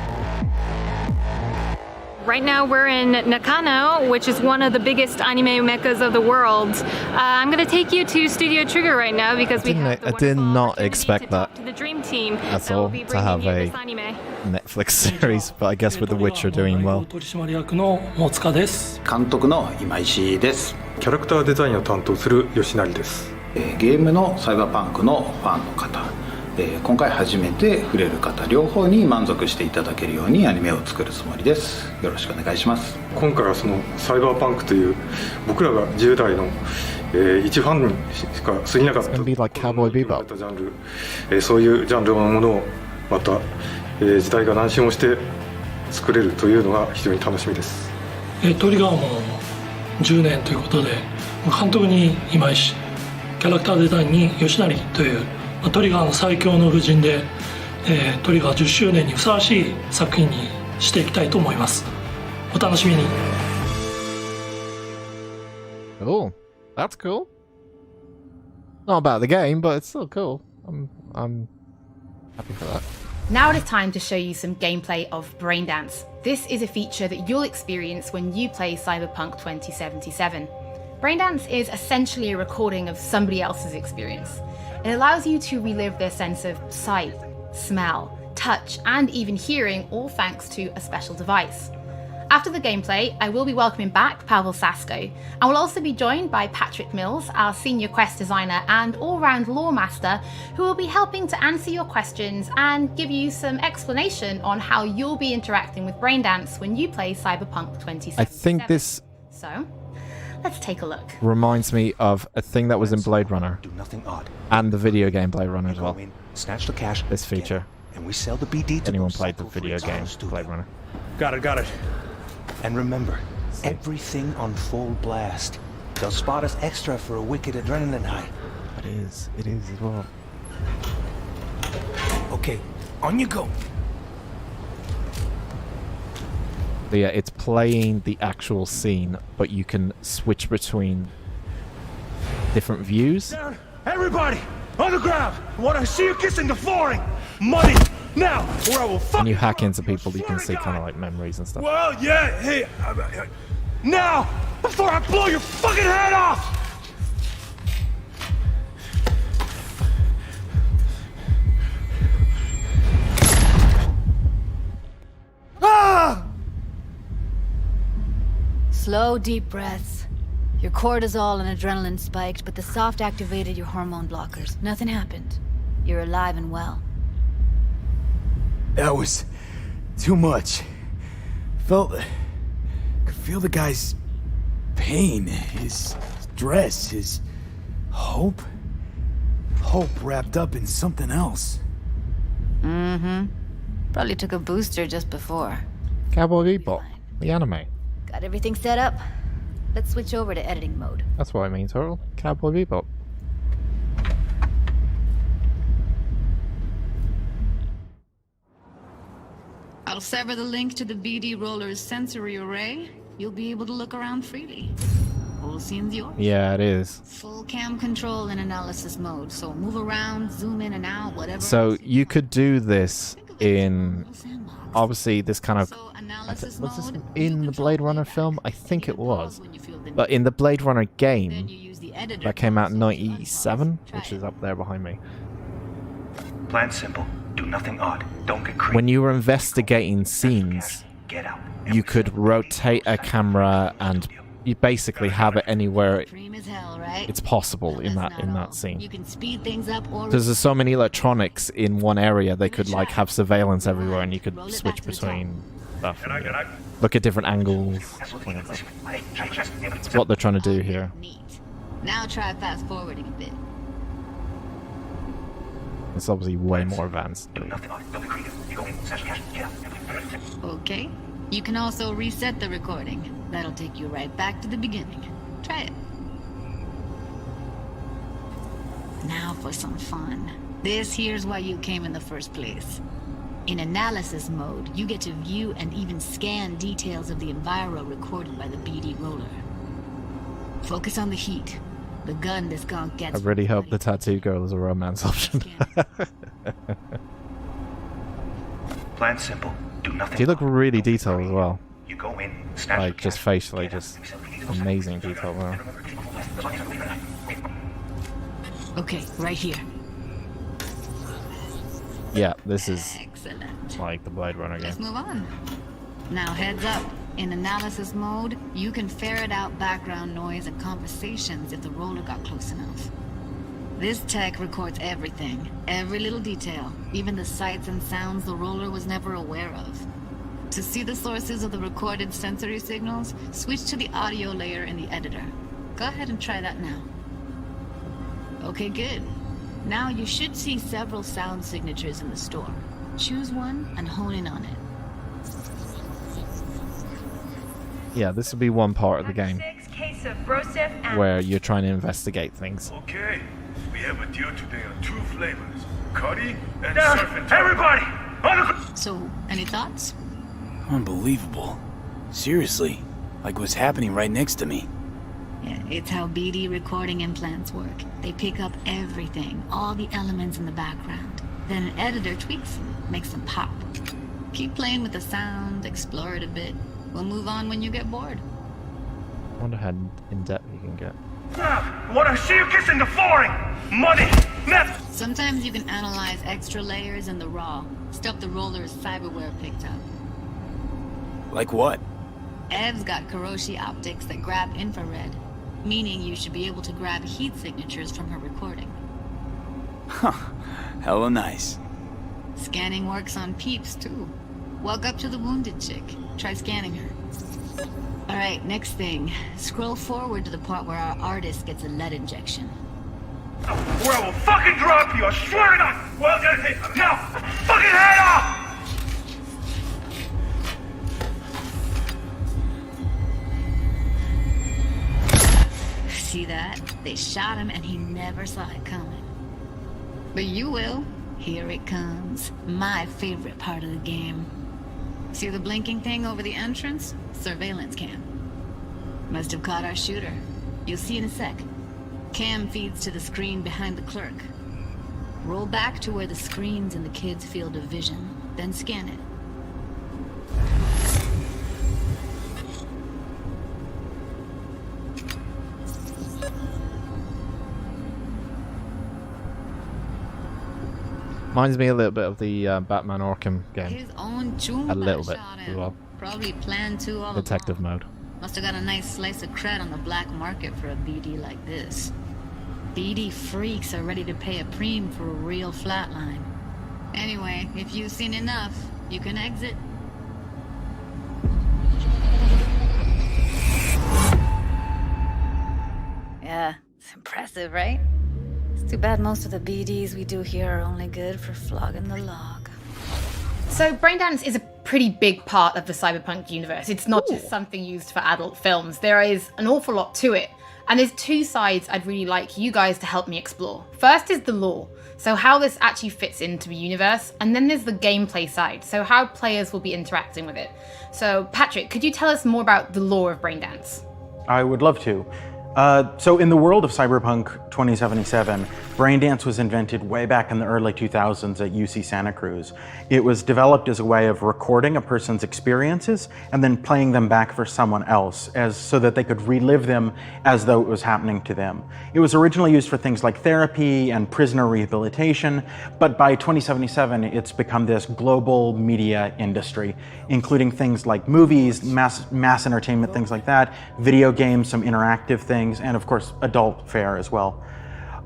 Right now we're in Nakano, which is one of the biggest anime meccas of the world. I'm going to take you to Studio Trigger right now because I did not expect that to the dream team at all to have a Netflix series, but I guess with The Witcher doing well. 監督の今石です。キャラクターデザインを担当する吉成です。ゲームのサイバーパンクのファンの方、今回初めて触れる方両方に満足していただけるようにアニメを作るつもりです。よろしくお願いします。今回はそのサイバーパンクという僕らが10代の一ファンにしか過ぎなかったジャンル、そういうジャンルのものをまた、時代が南進をして作れるというのが非常に楽しみです。トリガーも10年ということで、監督に今石、キャラクターデザインに吉成というトリガーの最強の布陣で、トリガー10周年にふさわしい作品にしていきたいと思います。お楽しみに。Oh, that's cool. Not about the game, but it's still cool. I'm Happy for that. Now it is time to show you some gameplay of Braindance. This is a feature that you'll experience when you play Cyberpunk 2077. Braindance is essentially a recording of somebody else's experience. It allows you to relive their sense of sight, smell, touch, and even hearing, all thanks to a special device. After the gameplay, I will be welcoming back Pavel Sasko, and will also be joined by Patrick Mills, our senior quest designer and all-round lore master, who will be helping to answer your questions and give you some explanation on how you'll be interacting with Braindance when you play Cyberpunk 2077. I think this So, let's take a look. reminds me of a thing that was in Blade Runner. Do nothing odd. And the video game Blade Runner as well. Snatch the cash. This feature. And we sell the BD to anyone played the video game Blade Runner. Got it. And remember, everything on full blast. They'll spot us extra for a wicked adrenaline high. It is as well. Okay, on you go. But yeah, it's playing the actual scene, but you can switch between different views. Down. Everybody, on the ground. I want to see you kissing the flooring. Money, now, or I will fuck. When you hack into people, you can see kind of like memories and stuff. Well, yeah, hey, now, before I blow your fucking head off. Ah! Slow, deep breaths. Your cortisol and adrenaline spiked, but the soft activated your hormone blockers. Nothing happened. You're alive and well. That was too much. Could feel the guy's pain, his stress, his hope. Hope wrapped up in something else. Mm-hmm. Probably took a booster just before. Cowboy Bebop, the anime. Got everything set up? Let's switch over to editing mode. That's what I mean, Turtle. Cowboy Bebop. I'll sever the link to the BD Roller's sensory array. You'll be able to look around freely. Whole scene's yours. Yeah, it is. Full cam control in analysis mode, so move around, zoom in and out, whatever. So you could do this in, obviously this kind of, was this in the Blade Runner film? I think it was. But in the Blade Runner game, that came out in 97, which is up there behind me. Plan simple. Do nothing odd. Don't get crazy. When you were investigating scenes, you could rotate a camera and you basically have it anywhere it's possible in that scene. You can speed things up or Because there's so many electronics in one area, they could like have surveillance everywhere, and you could switch between stuff. And, look at different angles. It's what they're trying to do here. Now try fast forwarding a bit. It's obviously way more advanced. Okay. You can also reset the recording. That'll take you right back to the beginning. Try it. Now for some fun. This here's why you came in the first place. In analysis mode, you get to view and even scan details of the enviro recorded by the BD Roller. Focus on the heat. The gun this gonk gets. I really hope the tattoo girl is a romance option. Plan simple. Do nothing. She look really detailed as well. You go in, snatch like just facially, just amazing detail there. Okay, right here. Yeah, this is excellent. Like the Blade Runner game. Let's move on. Now heads up. In analysis mode, you can ferret out background noise and conversations if the roller got close enough. This tech records everything, every little detail, even the sights and sounds the roller was never aware of. To see the sources of the recorded sensory signals, switch to the audio layer in the editor. Go ahead and try that now. Okay, good. Now you should see several sound signatures in the store. Choose one and hone in on it. Yeah, this would be one part of the game where you're trying to investigate things. Okay, we have a deal today on 2 flavors. Cuddy and surf and everybody! So, any thoughts? Unbelievable. Seriously, like what's happening right next to me. Yeah, it's how BD recording implants work. They pick up everything, all the elements in the background. Then an editor tweaks them, makes them pop. Keep playing with the sound, explore it a bit. We'll move on when you get bored. I wonder how in depth you can get. What I see you kissing the flooring! Money! Meth! Sometimes you can analyze extra layers in the raw, stuff the roller's cyberware picked up. Like what? Ev's got Kiroshi optics that grab infrared, meaning you should be able to grab heat signatures from her recording. Huh. Hella nice. Scanning works on peeps, too. Walk up to the wounded chick. Try scanning her. Alright, next thing. Scroll forward to the part where our artist gets a lead injection. Where I will fucking drop you, I swear to God! Well, now! Fucking head off! See that? They shot him and he never saw it coming. But you will. Here it comes. My favorite part of the game. See the blinking thing over the entrance? Surveillance cam. Must have caught our shooter. You'll see in a sec. Cam feeds to the screen behind the clerk. Roll back to where the screen's in the kid's field of vision, then scan it. Reminds me a little bit of the Batman Arkham game. His own Chuma A little bit shot as him. well. Probably planned to all Detective mode. Must have got a nice slice of cred on the black market for a BD like this. BD freaks are ready to pay a preem for a real flatline. Anyway, if you've seen enough, you can exit. Yeah, it's impressive, right? It's too bad most of the BDs we do here are only good for flogging the log. So Braindance is a pretty big part of the Cyberpunk universe. It's not just something used for adult films. There is an awful lot to it. And there's two sides I'd really like you guys to help me explore. First is the lore, so how this actually fits into the universe. And then there's the gameplay side, so how players will be interacting with it. So Patrick, could you tell us more about the lore of Braindance? I would love to. So in the world of Cyberpunk 2077, Braindance was invented way back in the early 2000s at UC Santa Cruz. It was developed as a way of recording a person's experiences and then playing them back for someone else so that they could relive them as though it was happening to them. It was originally used for things like therapy and prisoner rehabilitation, but by 2077 it's become this global media industry, including things like movies, mass entertainment, things like that, video games, some interactive things, and of course adult fare as well.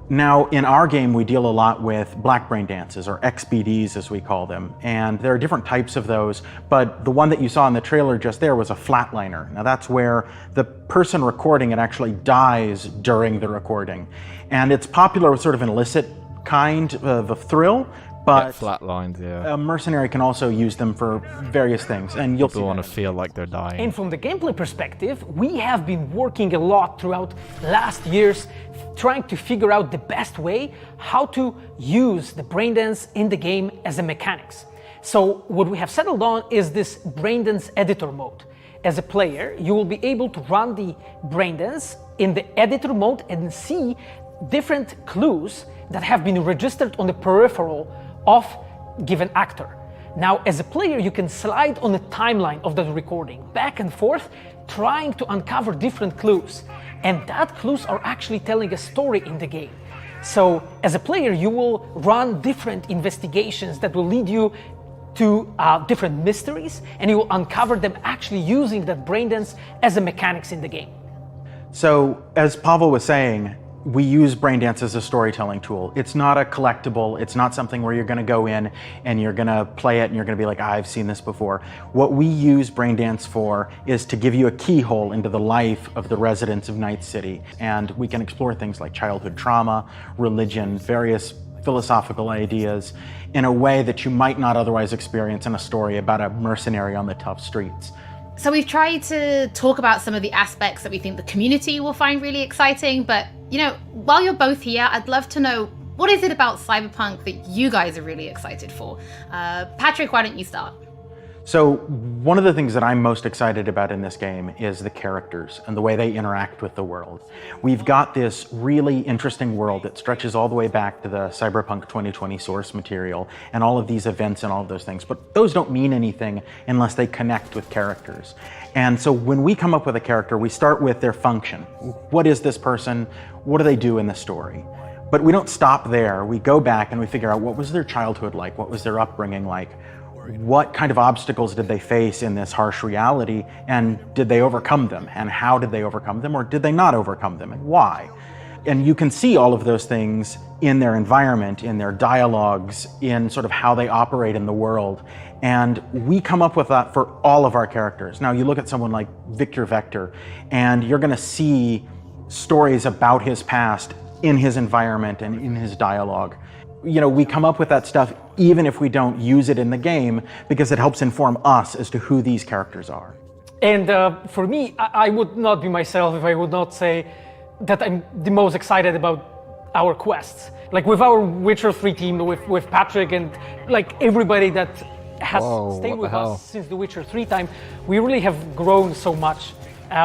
Now in our game we deal a lot with black brain dances, or XBDs as we call them, and there are different types of those, but the one that you saw in the trailer just there was a flatliner. Now that's where the person recording it actually dies during the recording, and it's popular with sort of an illicit kind of a thrill, but flatlines, yeah. A mercenary can also use them for various things, and you'll want to feel like they're dying. And from the gameplay perspective, we have been working a lot throughout last years trying to figure out the best way how to use the braindance in the game as a mechanics. So what we have settled on is this braindance editor mode. As a player, you will be able to run the braindance in the editor mode and see different clues that have been registered on the peripheral of given actor. Now, as a player, you can slide on the timeline of the recording back and forth, trying to uncover different clues. And that clues are actually telling a story in the game. So, as a player, you will run different investigations that will lead you to different mysteries, and you will uncover them actually using that braindance as a mechanics in the game. So, as Pavel was saying, we use Braindance as a storytelling tool. It's not a collectible. It's not something where you're going to go in and you're going to play it and you're going to be like, I've seen this before. What we use Braindance for is to give you a keyhole into the life of the residents of Night City. And we can explore things like childhood trauma, religion, various philosophical ideas in a way that you might not otherwise experience in a story about a mercenary on the tough streets. So we've tried to talk about some of the aspects that we think the community will find really exciting, but you know, while you're both here, I'd love to know, what is it about Cyberpunk that you guys are really excited for? Patrick, why don't you start? So one of the things that I'm most excited about in this game is the characters and the way they interact with the world. We've got this really interesting world that stretches all the way back to the Cyberpunk 2020 source material and all of these events and all of those things, but those don't mean anything unless they connect with characters. And so when we come up with a character, we start with their function. What is this person? What do they do in the story? But we don't stop there. We go back and we figure out what was their childhood like? What was their upbringing like? What kind of obstacles did they face in this harsh reality, and did they overcome them? And how did they overcome them, or did they not overcome them, and why? And you can see all of those things in their environment, in their dialogues, in sort of how they operate in the world. And we come up with that for all of our characters. Now you look at someone like Victor Vector, and you're gonna see stories about his past in his environment and in his dialogue. You know, we come up with that stuff even if we don't use it in the game, because it helps inform us as to who these characters are. And for me, I would not be myself if I would not say that I'm the most excited about our quests. Like with our Witcher 3 team, with Patrick and like everybody that has stayed with us since the Witcher 3 time, we really have grown so much.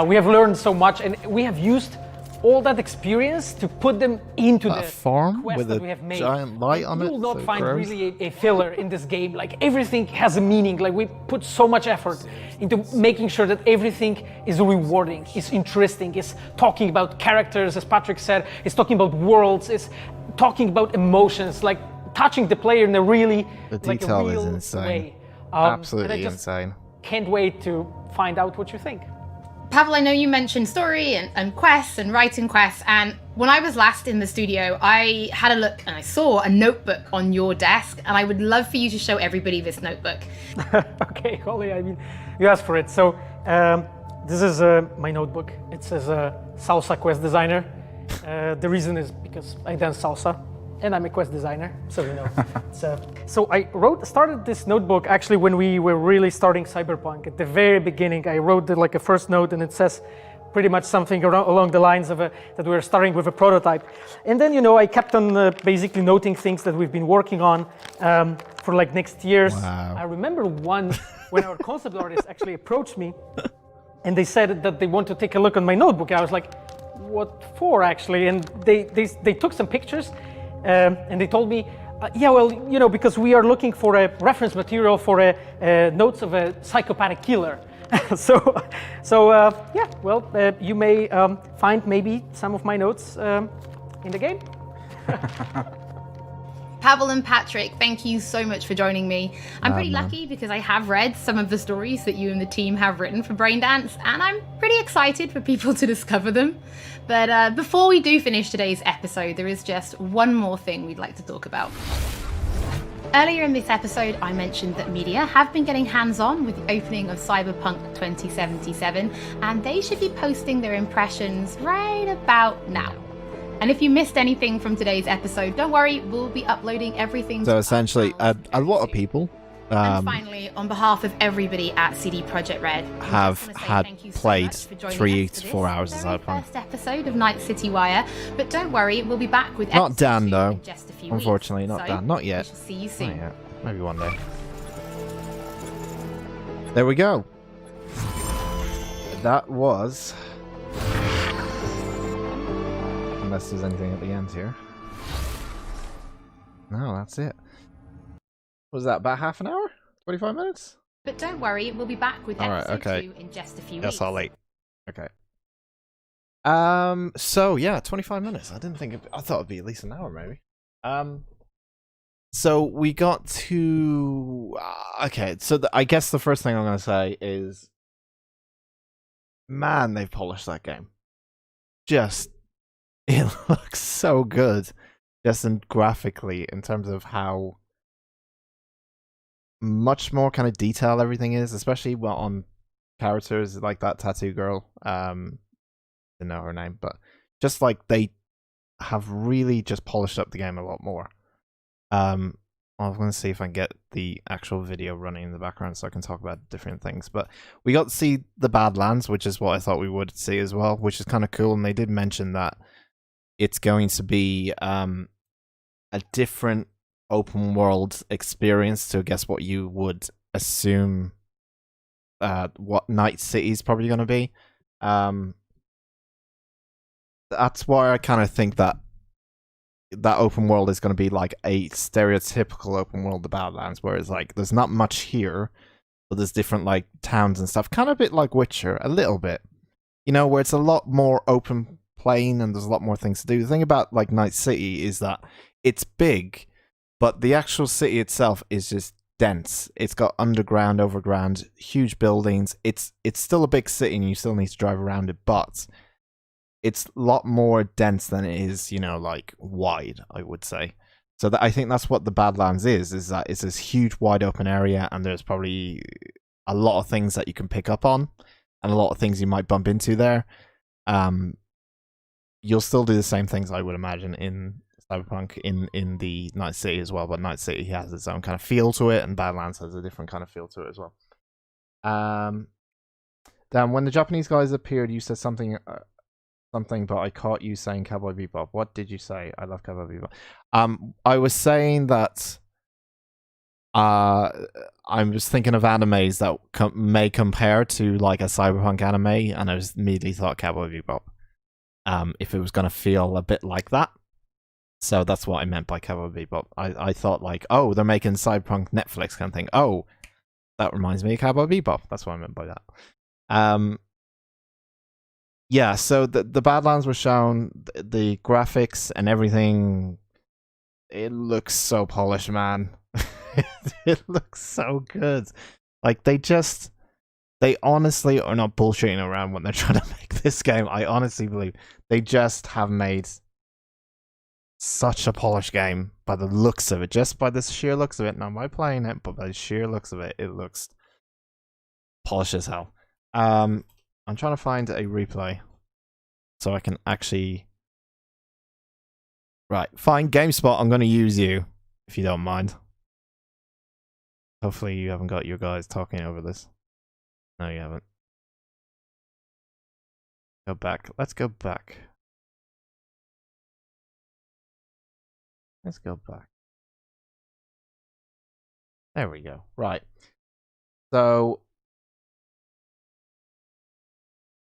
We have learned so much, and we have used all that experience to put them into the farm quest with that a we have made. giant light on it. You will not so find gross. really a filler in this game. Like everything has a meaning. Like we put so much effort into making sure that everything is rewarding, is interesting, is talking about characters, as Patrick said, is talking about worlds, is talking about emotions, like touching the player in a really The detail like a real is insane. way. Absolutely and I just insane. Can't wait to find out what you think. Pavel, I know you mentioned story and quests and writing quests, and when I was last in the studio, I had a look and I saw a notebook on your desk, and I would love for you to show everybody this notebook. Okay, Holly, I mean, you asked for it. So this is my notebook. It says Salsa Quest Designer. The reason is because I dance salsa, and I'm a quest designer, so you know. So I started this notebook actually when we were really starting Cyberpunk. At the very beginning, I wrote like a first note, and it says pretty much something along the lines of that we were starting with a prototype. And then, you know, I kept on basically noting things that we've been working on for like next year's. Wow. I remember once when our concept artist actually approached me, and they said that they want to take a look on my notebook. I was like, what for actually? And they took some pictures. And they told me, yeah, well, you know, because we are looking for a reference material for notes of a psychopathic killer. Yeah, well, you may find maybe some of my notes in the game. Pavel and Patrick, thank you so much for joining me. I'm pretty lucky because I have read some of the stories that you and the team have written for Braindance, and I'm pretty excited for people to discover them. But before we do finish today's episode, there is just one more thing we'd like to talk about. Earlier in this episode, I mentioned that media have been getting hands-on with the opening of Cyberpunk 2077, and they should be posting their impressions right about now. And if you missed anything from today's episode, don't worry, we'll be uploading everything. So essentially, a lot of people and finally, on behalf of everybody at CD Projekt Red, have had played 3 to 4 hours of Cyberpunk. first episode of Night City Wire. But don't worry, we'll be back with Not episode Dan 2 though. in just a few Unfortunately, weeks. not So, Dan. Not yet. We shall see you soon. Not yet. Maybe one day. There we go. That was. Unless there's anything at the end here. No, that's it. What was that, about half an hour? 25 minutes? But don't worry, we'll be back with Alright, episode okay. 2 in just a few That's weeks. all late. Okay. So yeah, 25 minutes. I didn't think I thought it'd be at least an hour maybe. So we got to okay, so I guess the first thing I'm going to say is man, they've polished that game. Just it looks so good just graphically in terms of how much more kind of detail everything is, especially on characters like that tattoo girl. Didn't know her name, but just like they have really just polished up the game a lot more. I'm going to see if I can get the actual video running in the background so I can talk about different things. But we got to see the Badlands, which is what I thought we would see as well, which is kind of cool. And they did mention that it's going to be a different open world experience to, I guess, what you would assume what Night City is probably going to be. That's why I kind of think that open world is going to be like a stereotypical open world of Badlands, where it's like there's not much here, but there's different like towns and stuff, kind of a bit like Witcher, a little bit, you know, where it's a lot more open plain and there's a lot more things to do. The thing about like Night City is that it's big, but the actual city itself is just dense. It's got underground, overground, huge buildings. It's still a big city and you still need to drive around it, but it's a lot more dense than it is, you know, like wide, I would say. So I think that's what the Badlands is that it's this huge wide open area and there's probably a lot of things that you can pick up on and a lot of things you might bump into there. You'll still do the same things, I would imagine, in Cyberpunk in the Night City as well, but Night City has its own kind of feel to it and Badlands has a different kind of feel to it as well. Dan, when the Japanese guys appeared, you said something, but I caught you saying Cowboy Bebop. What did you say? I love Cowboy Bebop. I was saying that I was thinking of animes that may compare to like a Cyberpunk anime, and I was immediately thought Cowboy Bebop. If it was going to feel a bit like that. So that's what I meant by Cowboy Bebop. I thought like, oh, they're making Cyberpunk Netflix kind of thing. Oh, that reminds me of Cowboy Bebop. That's what I meant by that. Yeah, so the Badlands were shown, the graphics and everything, it looks so polished, man. It looks so good. Like, they honestly are not bullshitting around when they're trying to make this game. I honestly believe they just have made such a polished game by the looks of it, just by the sheer looks of it, not by playing it, but by the sheer looks of it, it looks polished as hell. I'm trying to find a replay so I can actually... Right, fine, GameSpot, I'm going to use you, if you don't mind. Hopefully you haven't got your guys talking over this. No, you haven't. Go back. Let's go back. Let's go back. There we go. Right. So...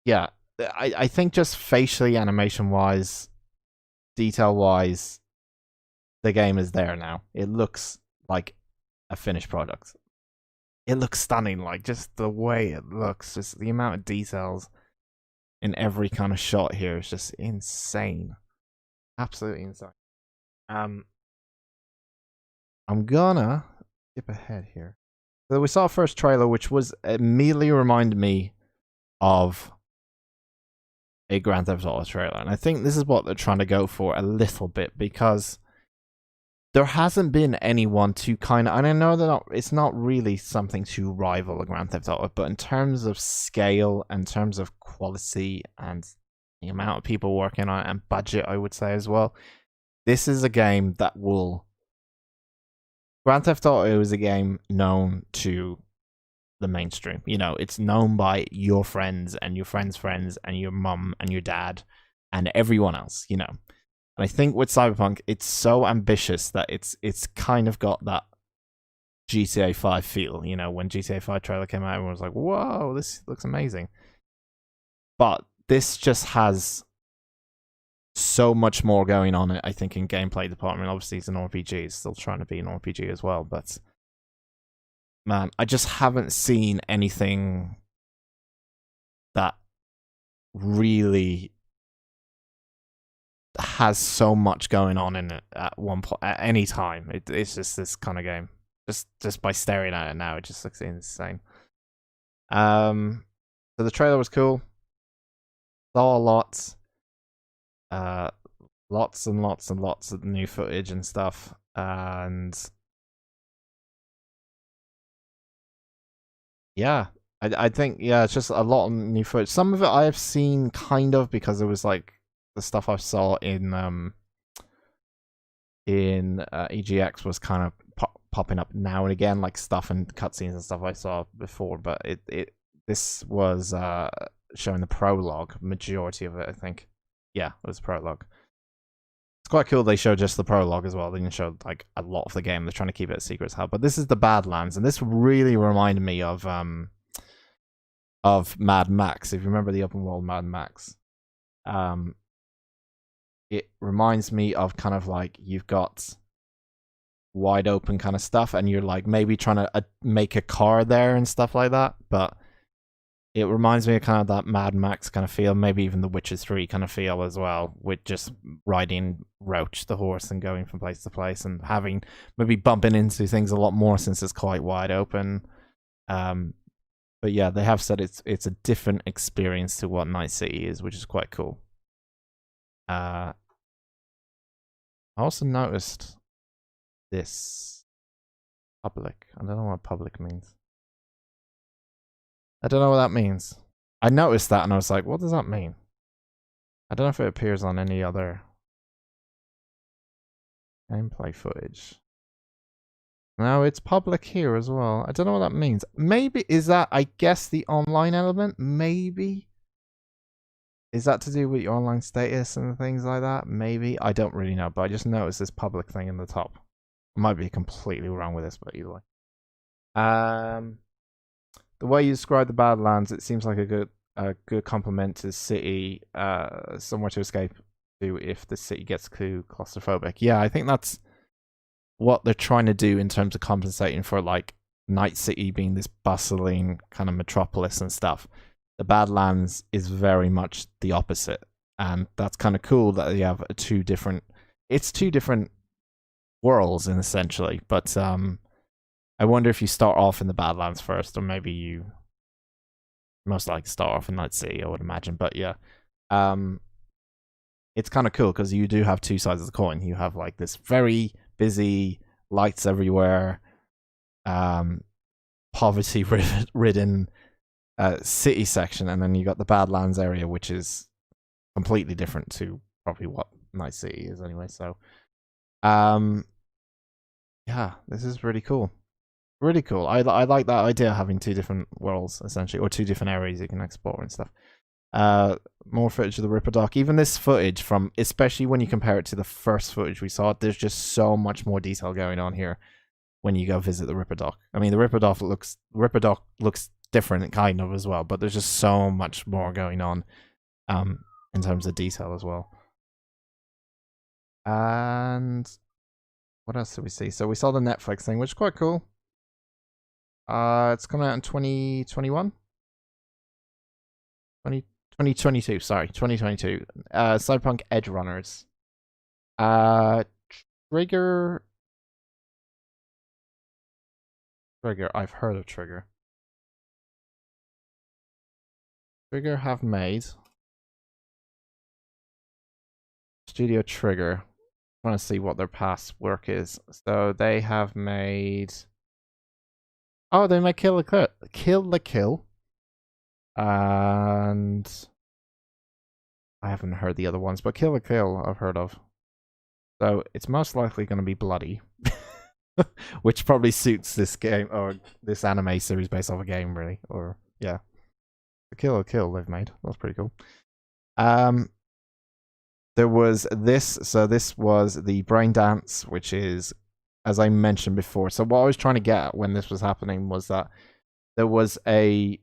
yeah, I think just facially, animation-wise, detail-wise, the game is there now. It looks like a finished product. It looks stunning, like, just the way it looks, just the amount of details in every kind of shot here is just insane. Absolutely insane. I'm gonna skip ahead here. So we saw a first trailer, which was immediately reminded me of a Grand Theft Auto trailer, and I think this is what they're trying to go for a little bit, because there hasn't been anyone to kind of, and I know it's not really something to rival a Grand Theft Auto, but in terms of scale, in terms of quality, and the amount of people working on it, and budget, I would say as well, this is a game that will... Grand Theft Auto is a game known to the mainstream. You know, it's known by your friends and your friends' friends and your mum and your dad and everyone else, you know. And I think with Cyberpunk, it's so ambitious that it's kind of got that GTA 5 feel, you know. When GTA 5 trailer came out, everyone was like, whoa, this looks amazing. But this just has so much more going on, I think, in gameplay department. Obviously, it's an RPG. It's still trying to be an RPG as well, but... man, I just haven't seen anything that really has so much going on in it at one point, at any time. It's just this kind of game. Just by staring at it now, it just looks insane. So the trailer was cool. Saw a lot. Lots and lots and lots of new footage and stuff. And yeah, I think, yeah, it's just a lot of new footage. Some of it I have seen kind of, because it was like the stuff I saw in EGX was kind of popping up now and again, like stuff and cutscenes and stuff I saw before, but this was showing the prologue, majority of it, I think. Yeah, it was prologue. It's quite cool they showed just the prologue as well. They didn't show like a lot of the game. They're trying to keep it a secret as hell. But this is the Badlands, and this really reminded me of of Mad Max. If you remember the open world Mad Max, it reminds me of kind of like you've got wide open kind of stuff, and you're like maybe trying to make a car there and stuff like that. But it reminds me of kind of that Mad Max kind of feel, maybe even the Witcher 3 kind of feel as well, with just riding Roach the horse and going from place to place and having maybe bumping into things a lot more since it's quite wide open. But yeah, they have said it's a different experience to what Night City is, which is quite cool. I also noticed this public. I don't know what public means. I don't know what that means. I noticed that and I was like, what does that mean? I don't know if it appears on any other gameplay footage. No, it's public here as well. I don't know what that means. Maybe, is that, I guess, the online element? Maybe? Is that to do with your online status and things like that? Maybe? I don't really know, but I just noticed this public thing in the top. I might be completely wrong with this, but either way. The way you describe the Badlands, it seems like a good complement to the city, somewhere to escape to if the city gets too claustrophobic. Yeah, I think that's what they're trying to do in terms of compensating for like Night City being this bustling kind of metropolis and stuff. The Badlands is very much the opposite, and that's kind of cool that you have two different worlds in essentially, but I wonder if you start off in the Badlands first, or maybe you most likely start off in Night City, I would imagine. But yeah, it's kind of cool because you do have two sides of the coin. You have like this very busy, lights everywhere, poverty-ridden city section, and then you got the Badlands area, which is completely different to probably what Night City is anyway. So, yeah, this is really cool. Really cool. I like that idea of having two different worlds, essentially, or two different areas you can explore and stuff. More footage of the Ripper Dock. Even this footage from, especially when you compare it to the first footage we saw, there's just so much more detail going on here when you go visit the Ripper Dock. I mean, the Ripper Dock looks different, kind of, as well, but there's just so much more going on in terms of detail as well. And what else did we see? So we saw the Netflix thing, which is quite cool. It's coming out in 2021? 2022, sorry, 2022. Cyberpunk Edge Runners. Trigger, I've heard of Trigger. Trigger have made Studio Trigger. I want to see what their past work is. So they have made, oh, they made Kill the Kill. And I haven't heard the other ones, but Kill the Kill I've heard of. So it's most likely going to be bloody. Which probably suits this game, or this anime series based off a game, really. Or, yeah. The Kill the Kill they've made. That's pretty cool. There was this, so this was the Brain Dance, which is, as I mentioned before. So what I was trying to get at when this was happening was that there was in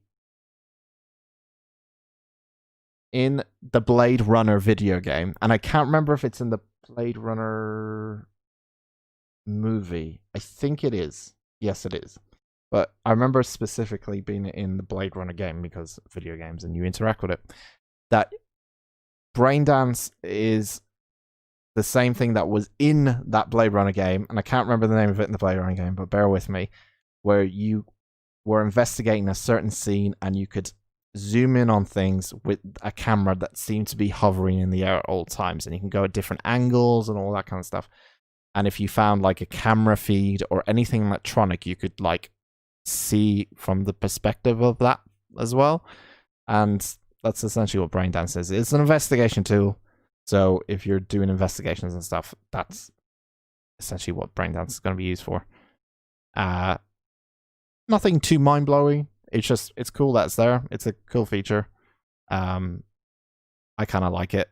the Blade Runner video game, and I can't remember if it's in the Blade Runner movie. I think it is. Yes, it is. But I remember specifically being in the Blade Runner game, because video games and you interact with it, that Brain Dance is the same thing that was in that Blade Runner game, and I can't remember the name of it in the Blade Runner game, but bear with me, where you were investigating a certain scene and you could zoom in on things with a camera that seemed to be hovering in the air at all times, and you can go at different angles and all that kind of stuff. And if you found like a camera feed or anything electronic, you could like see from the perspective of that as well. And that's essentially what Brain Dance is. It's an investigation tool. So if you're doing investigations and stuff, that's essentially what Brain Dance is going to be used for. Nothing too mind-blowing. It's cool that it's there. It's a cool feature. I kind of like it.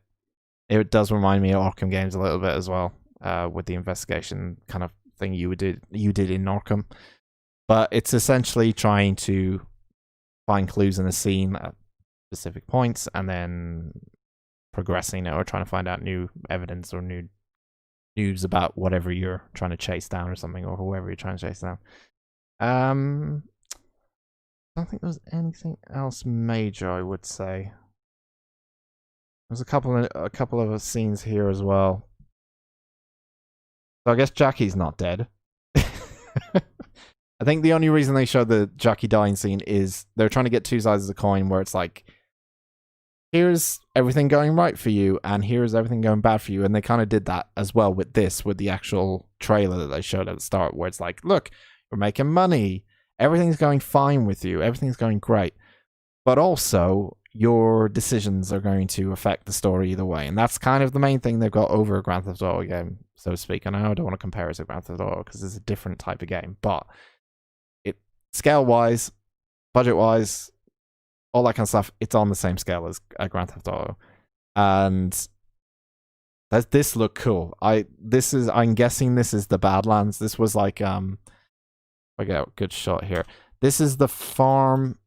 It does remind me of Arkham games a little bit as well, with the investigation kind of thing you did in Arkham. But it's essentially trying to find clues in a scene at specific points, and then progressing or trying to find out new evidence or new news about whatever you're trying to chase down or something, or whoever you're trying to chase down. I don't think there's anything else major, I would say. There's a couple of scenes here as well. So I guess Jackie's not dead. I think the only reason they showed the Jackie dying scene is they're trying to get two sides of the coin, where it's like, here's everything going right for you, and here's everything going bad for you. And they kind of did that as well with the actual trailer that they showed at the start, where it's like, look, we're making money, everything's going fine with you, everything's going great. But also, your decisions are going to affect the story either way. And that's kind of the main thing they've got over a Grand Theft Auto game, so to speak. And I don't want to compare it to Grand Theft Auto because it's a different type of game. But scale-wise, budget-wise, all that kind of stuff, it's on the same scale as Grand Theft Auto. And does this look cool? I'm guessing this is the Badlands. This was like, I get a good shot here. This is the farm.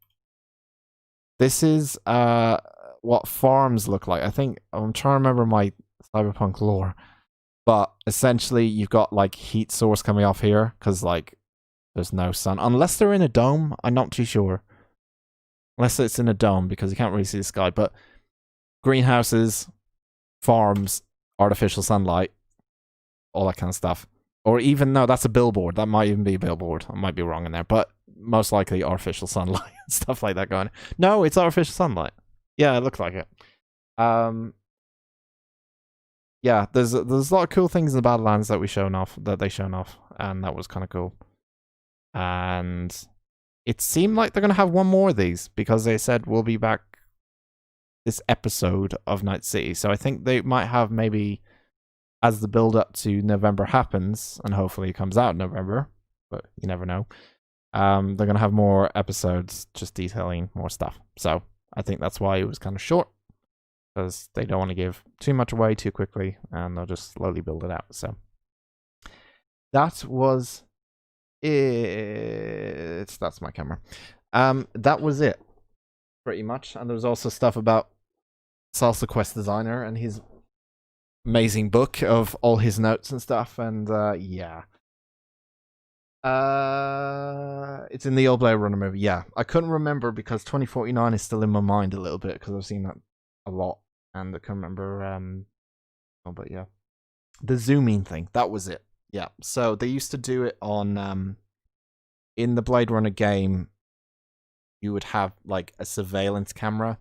This is what farms look like. I think I'm trying to remember my Cyberpunk lore, but essentially you've got like heat source coming off here because like there's no sun unless they're in a dome. I'm not too sure. Unless it's in a dome because you can't really see the sky. But greenhouses, farms, artificial sunlight, all that kind of stuff. Or even, no, that's a billboard. That might even be a billboard. I might be wrong in there. But most likely artificial sunlight and stuff like that going. No, it's artificial sunlight. Yeah, it looks like it. Yeah, there's a lot of cool things in the Badlands that they shown off, and that was kind of cool. And it seemed like they're going to have one more of these because they said we'll be back this episode of Night City. So I think they might have maybe, as the build up to November happens, and hopefully it comes out in November, but you never know, they're going to have more episodes just detailing more stuff. So I think that's why it was kind of short, because they don't want to give too much away too quickly, and they'll just slowly build it out. So that was it. That's my camera. That was it, pretty much. And there was also stuff about Salsa Quest Designer and his amazing book of all his notes and stuff. And yeah, it's in the old Blade Runner movie. Yeah, I couldn't remember because 2049 is still in my mind a little bit because I've seen that a lot, and I can't remember. Oh, but yeah, the zooming thing, that was it. Yeah, so they used to do it on in the Blade Runner game. You would have like a surveillance camera,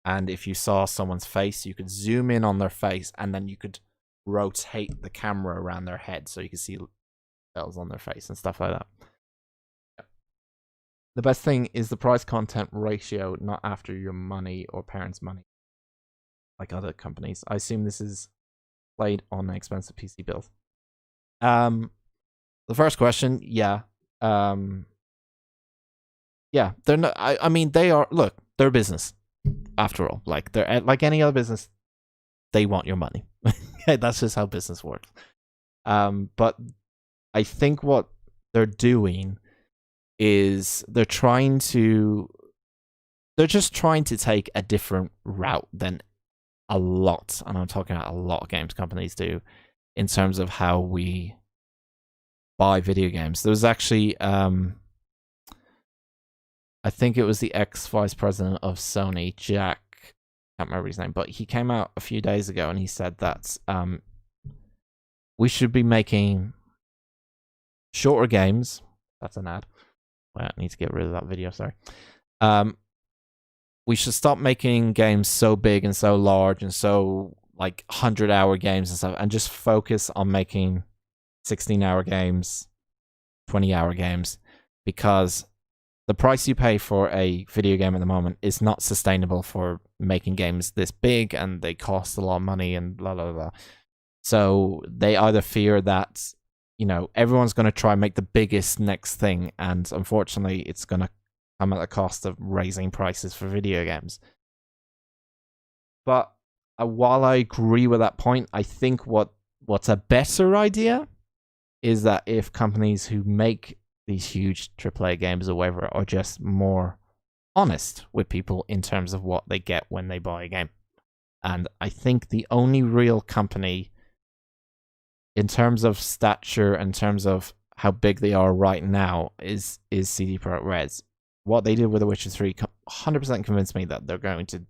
and if you saw someone's face, you could zoom in on their face, and then you could rotate the camera around their head so you could see cells on their face and stuff like that. The best thing is the price content ratio, not after your money or parents' money, like other companies. I assume this is played on an expensive PC build. The first question, yeah. Yeah, they're not, I mean, they are, look, they're a business, after all. Like, they're like any other business, they want your money. That's just how business works. But I think what they're doing is they're just trying to take a different route than a lot, and I'm talking about a lot of games companies do, in terms of how we buy video games. There was actually, I think it was the ex-vice president of Sony, Jack, I can't remember his name, but he came out a few days ago and he said that we should be making shorter games. That's an ad. Well, I need to get rid of that video, sorry. We should stop making games so big and so large and so like 100-hour games and stuff, and just focus on making 16-hour games, 20-hour games, because the price you pay for a video game at the moment is not sustainable for making games this big, and they cost a lot of money and blah, blah, blah. So they either fear that, you know, everyone's going to try and make the biggest next thing, and unfortunately it's going to come at the cost of raising prices for video games. But while I agree with that point, I think what's a better idea is that if companies who make these huge AAA games or whatever are just more honest with people in terms of what they get when they buy a game. And I think the only real company, in terms of stature, in terms of how big they are right now, is CD Projekt Red's. What they did with The Witcher 3 100% convinced me that they're going to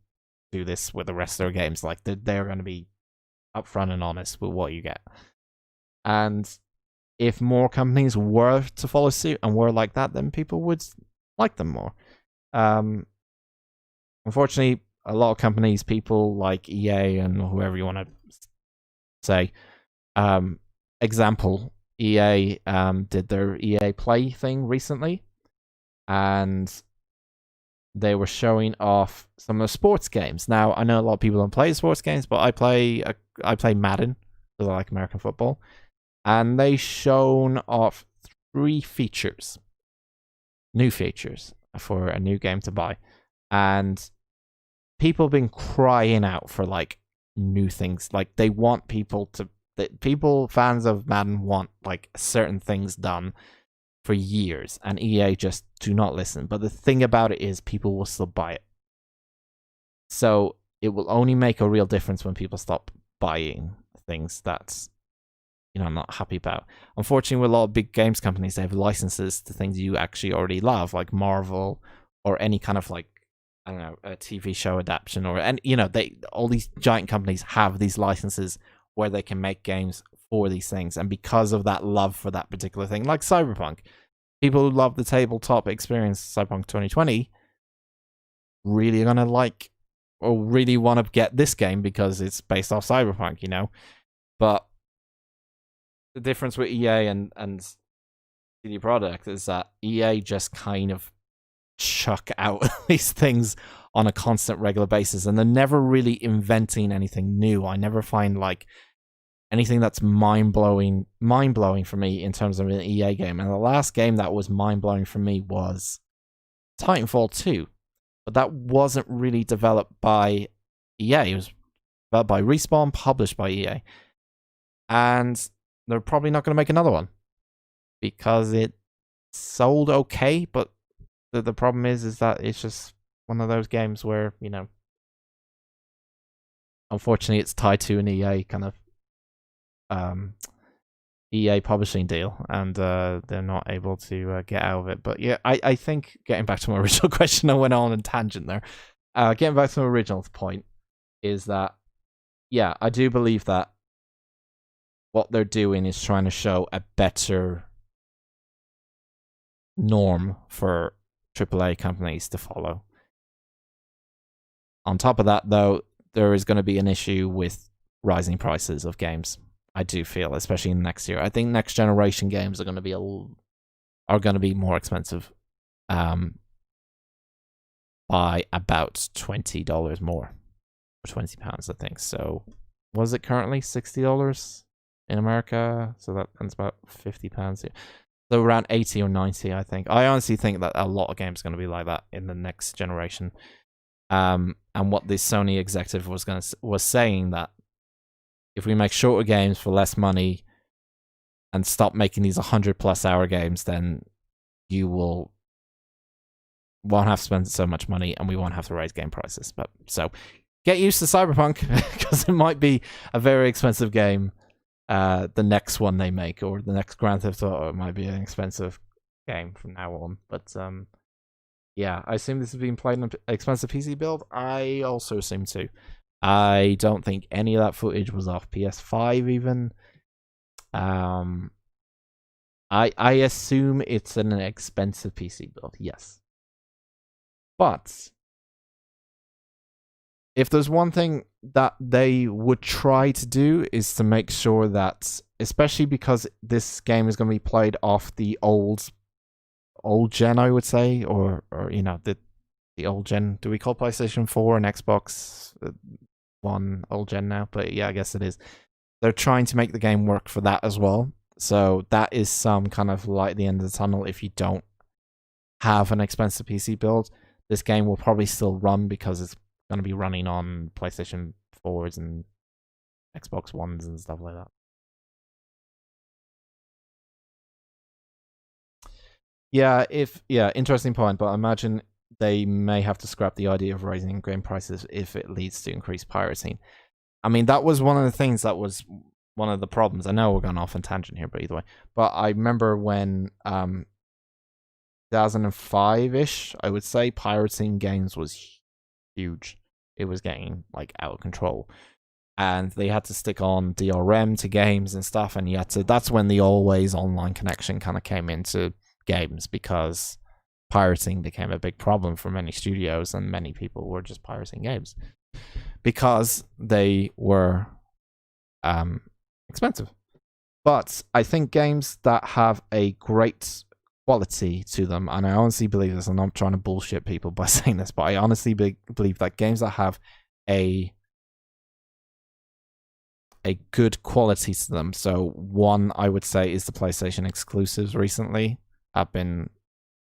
do this with the rest of their games. Like, they're going to be upfront and honest with what you get. And if more companies were to follow suit and were like that, then people would like them more. Unfortunately, a lot of companies, people like EA and whoever you want to say, example, EA did their EA Play thing recently, and they were showing off some of the sports games. Now, I know a lot of people don't play sports games, but I play Madden because I like American football, and they shown off 3 features, new features for a new game to buy, and people have been crying out for like new things. Like, they want fans of Madden want like certain things done for years, and EA just do not listen. But the thing about it is, people will still buy it. So it will only make a real difference when people stop buying things that's, I'm not happy about. Unfortunately, with a lot of big games companies, they have licenses to things you actually already love, like Marvel or any kind of like, I don't know, a TV show adaptation, all these giant companies have these licenses where they can make games for these things. And because of that love for that particular thing, like Cyberpunk, people who love the tabletop experience, Cyberpunk 2020, really are going to like, or really want to get this game because it's based off Cyberpunk, But the difference with EA and CD Projekt is that EA just kind of chuck out these things on a constant, regular basis, and they're never really inventing anything new. I never find like anything that's mind-blowing for me in terms of an EA game. And the last game that was mind-blowing for me was Titanfall 2. But that wasn't really developed by EA. It was developed by Respawn, published by EA. And they're probably not going to make another one because it sold okay, but the problem is that it's just one of those games where, unfortunately it's tied to an EA kind of EA publishing deal, and they're not able to get out of it. But yeah, I think, getting back to my original question, I went on a tangent there. Getting back to my original point is that, yeah, I do believe that what they're doing is trying to show a better norm for AAA companies to follow. On top of that, though, there is going to be an issue with rising prices of games. I do feel, especially in next year. I think next generation games are going to be more expensive, by about $20 more, or £20, I think. So, was it currently $60 in America? So that's about £50 here. So around 80 or 90, I think. I honestly think that a lot of games are going to be like that in the next generation. And what the Sony executive was saying, that if we make shorter games for less money and stop making these 100+ hour games, then you won't have to spend so much money, and we won't have to raise game prices. But so get used to Cyberpunk, because it might be a very expensive game. The next one they make, or the next Grand Theft Auto, might be an expensive game from now on. But yeah, I assume this is being played on an expensive PC build. I also assume too. I don't think any of that footage was off PS5 even. I assume it's an expensive PC build, yes. But if there's one thing that they would try to do, is to make sure that, especially because this game is going to be played off the old gen, I would say, or the old gen. Do we call PlayStation 4 and Xbox One old gen now? But yeah, I guess it is. They're trying to make the game work for that as well. So that is some kind of light at the end of the tunnel. If you don't have an expensive PC build, this game will probably still run, because it's going to be running on PlayStation 4s and Xbox Ones and stuff like that. Yeah, interesting point. But imagine they may have to scrap the idea of raising game prices if it leads to increased pirating. I mean, that was one of the things that was one of the problems. I know we're going off on tangent here, but either way. But I remember when 2005-ish, I would say, pirating games was huge. It was getting like out of control. And they had to stick on DRM to games and stuff, and that's when the always online connection kind of came into games, because pirating became a big problem for many studios, and many people were just pirating games because they were expensive. But I think games that have a great quality to them, and I honestly believe this, I'm not trying to bullshit people by saying this, but I honestly believe that games that have a good quality to them. So one I would say is the PlayStation exclusives recently have been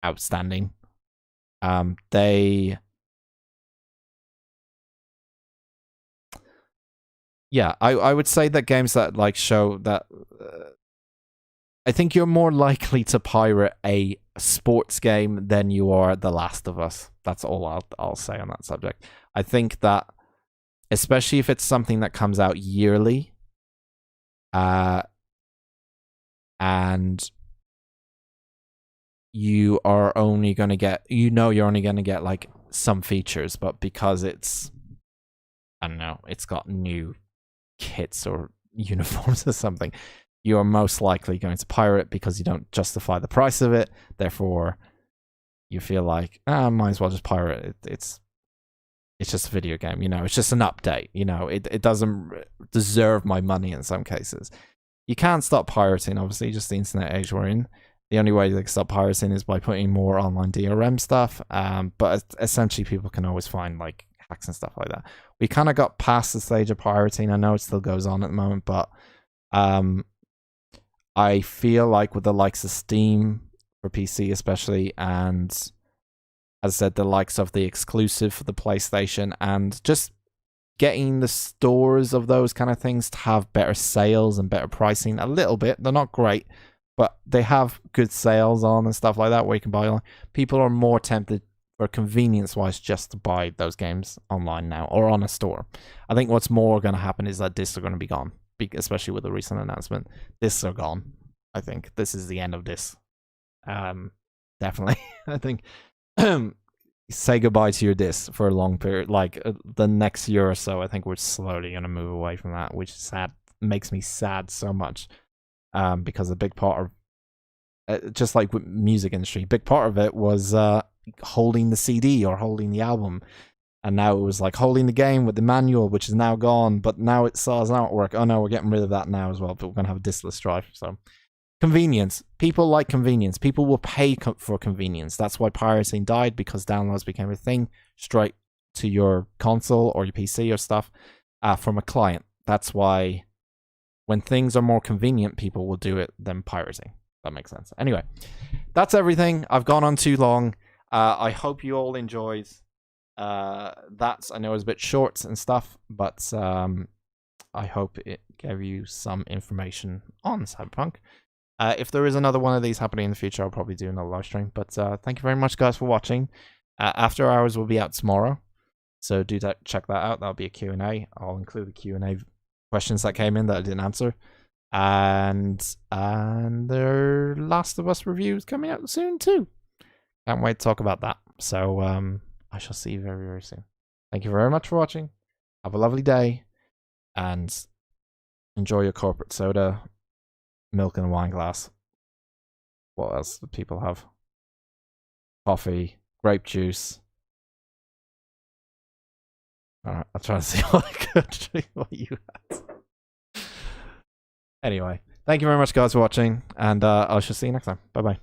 outstanding. I would say that games that like show that I think you're more likely to pirate a sports game than you are The Last of Us. That's all I'll say on that subject. I think that especially if it's something that comes out yearly, and you are only going to get, you're only going to get like some features, but because it's, I don't know, it's got new kits or uniforms or something, you're most likely going to pirate it because you don't justify the price of it. Therefore, you feel like, might as well just pirate it. It's just a video game, it's just an update, it doesn't deserve my money in some cases. You can't stop pirating, obviously, just the internet age we're in. The only way they can stop pirating is by putting more online DRM stuff, but essentially people can always find like hacks and stuff like that. We kind of got past the stage of pirating. I know it still goes on at the moment, but I feel like with the likes of Steam for PC especially, and as I said, the likes of the exclusive for the PlayStation, and just getting the stores of those kind of things to have better sales and better pricing a little bit. They're not great, but they have good sales on and stuff like that where you can buy online. People are more tempted for convenience-wise just to buy those games online now or on a store. I think what's more going to happen is that discs are going to be gone, especially with the recent announcement. Discs are gone. I think this is the end of this. Definitely. I think say goodbye to your disc for a long period. Like the next year or so, I think we're slowly going to move away from that, which is sad. Makes me sad so much. Because a big part of, just like with music industry, big part of it was holding the CD or holding the album. And now it was like holding the game with the manual, which is now gone, but now it sells artwork. Oh no, we're getting rid of that now as well, but we're going to have a discless drive. So convenience. People like convenience. People will pay for convenience. That's why pirating died, because downloads became a thing straight to your console or your PC or stuff from a client. That's why when things are more convenient, people will do it than pirating. That makes sense. Anyway, that's everything. I've gone on too long. I hope you all enjoyed that. I know it was a bit short and stuff, but I hope it gave you some information on Cyberpunk. If there is another one of these happening in the future, I'll probably do another live stream. But thank you very much, guys, for watching. After Hours will be out tomorrow, so do check that out. That'll be a Q&A. I'll include the Q&A questions that came in that I didn't answer. And their Last of Us review is coming out soon too. Can't wait to talk about that. So I shall see you very, very soon. Thank you very much for watching. Have a lovely day, and enjoy your corporate soda, milk in a wine glass. What else do people have? Coffee, grape juice. Alright, I'll try to see what you had. Anyway, thank you very much, guys, for watching, and I shall see you next time. Bye-bye.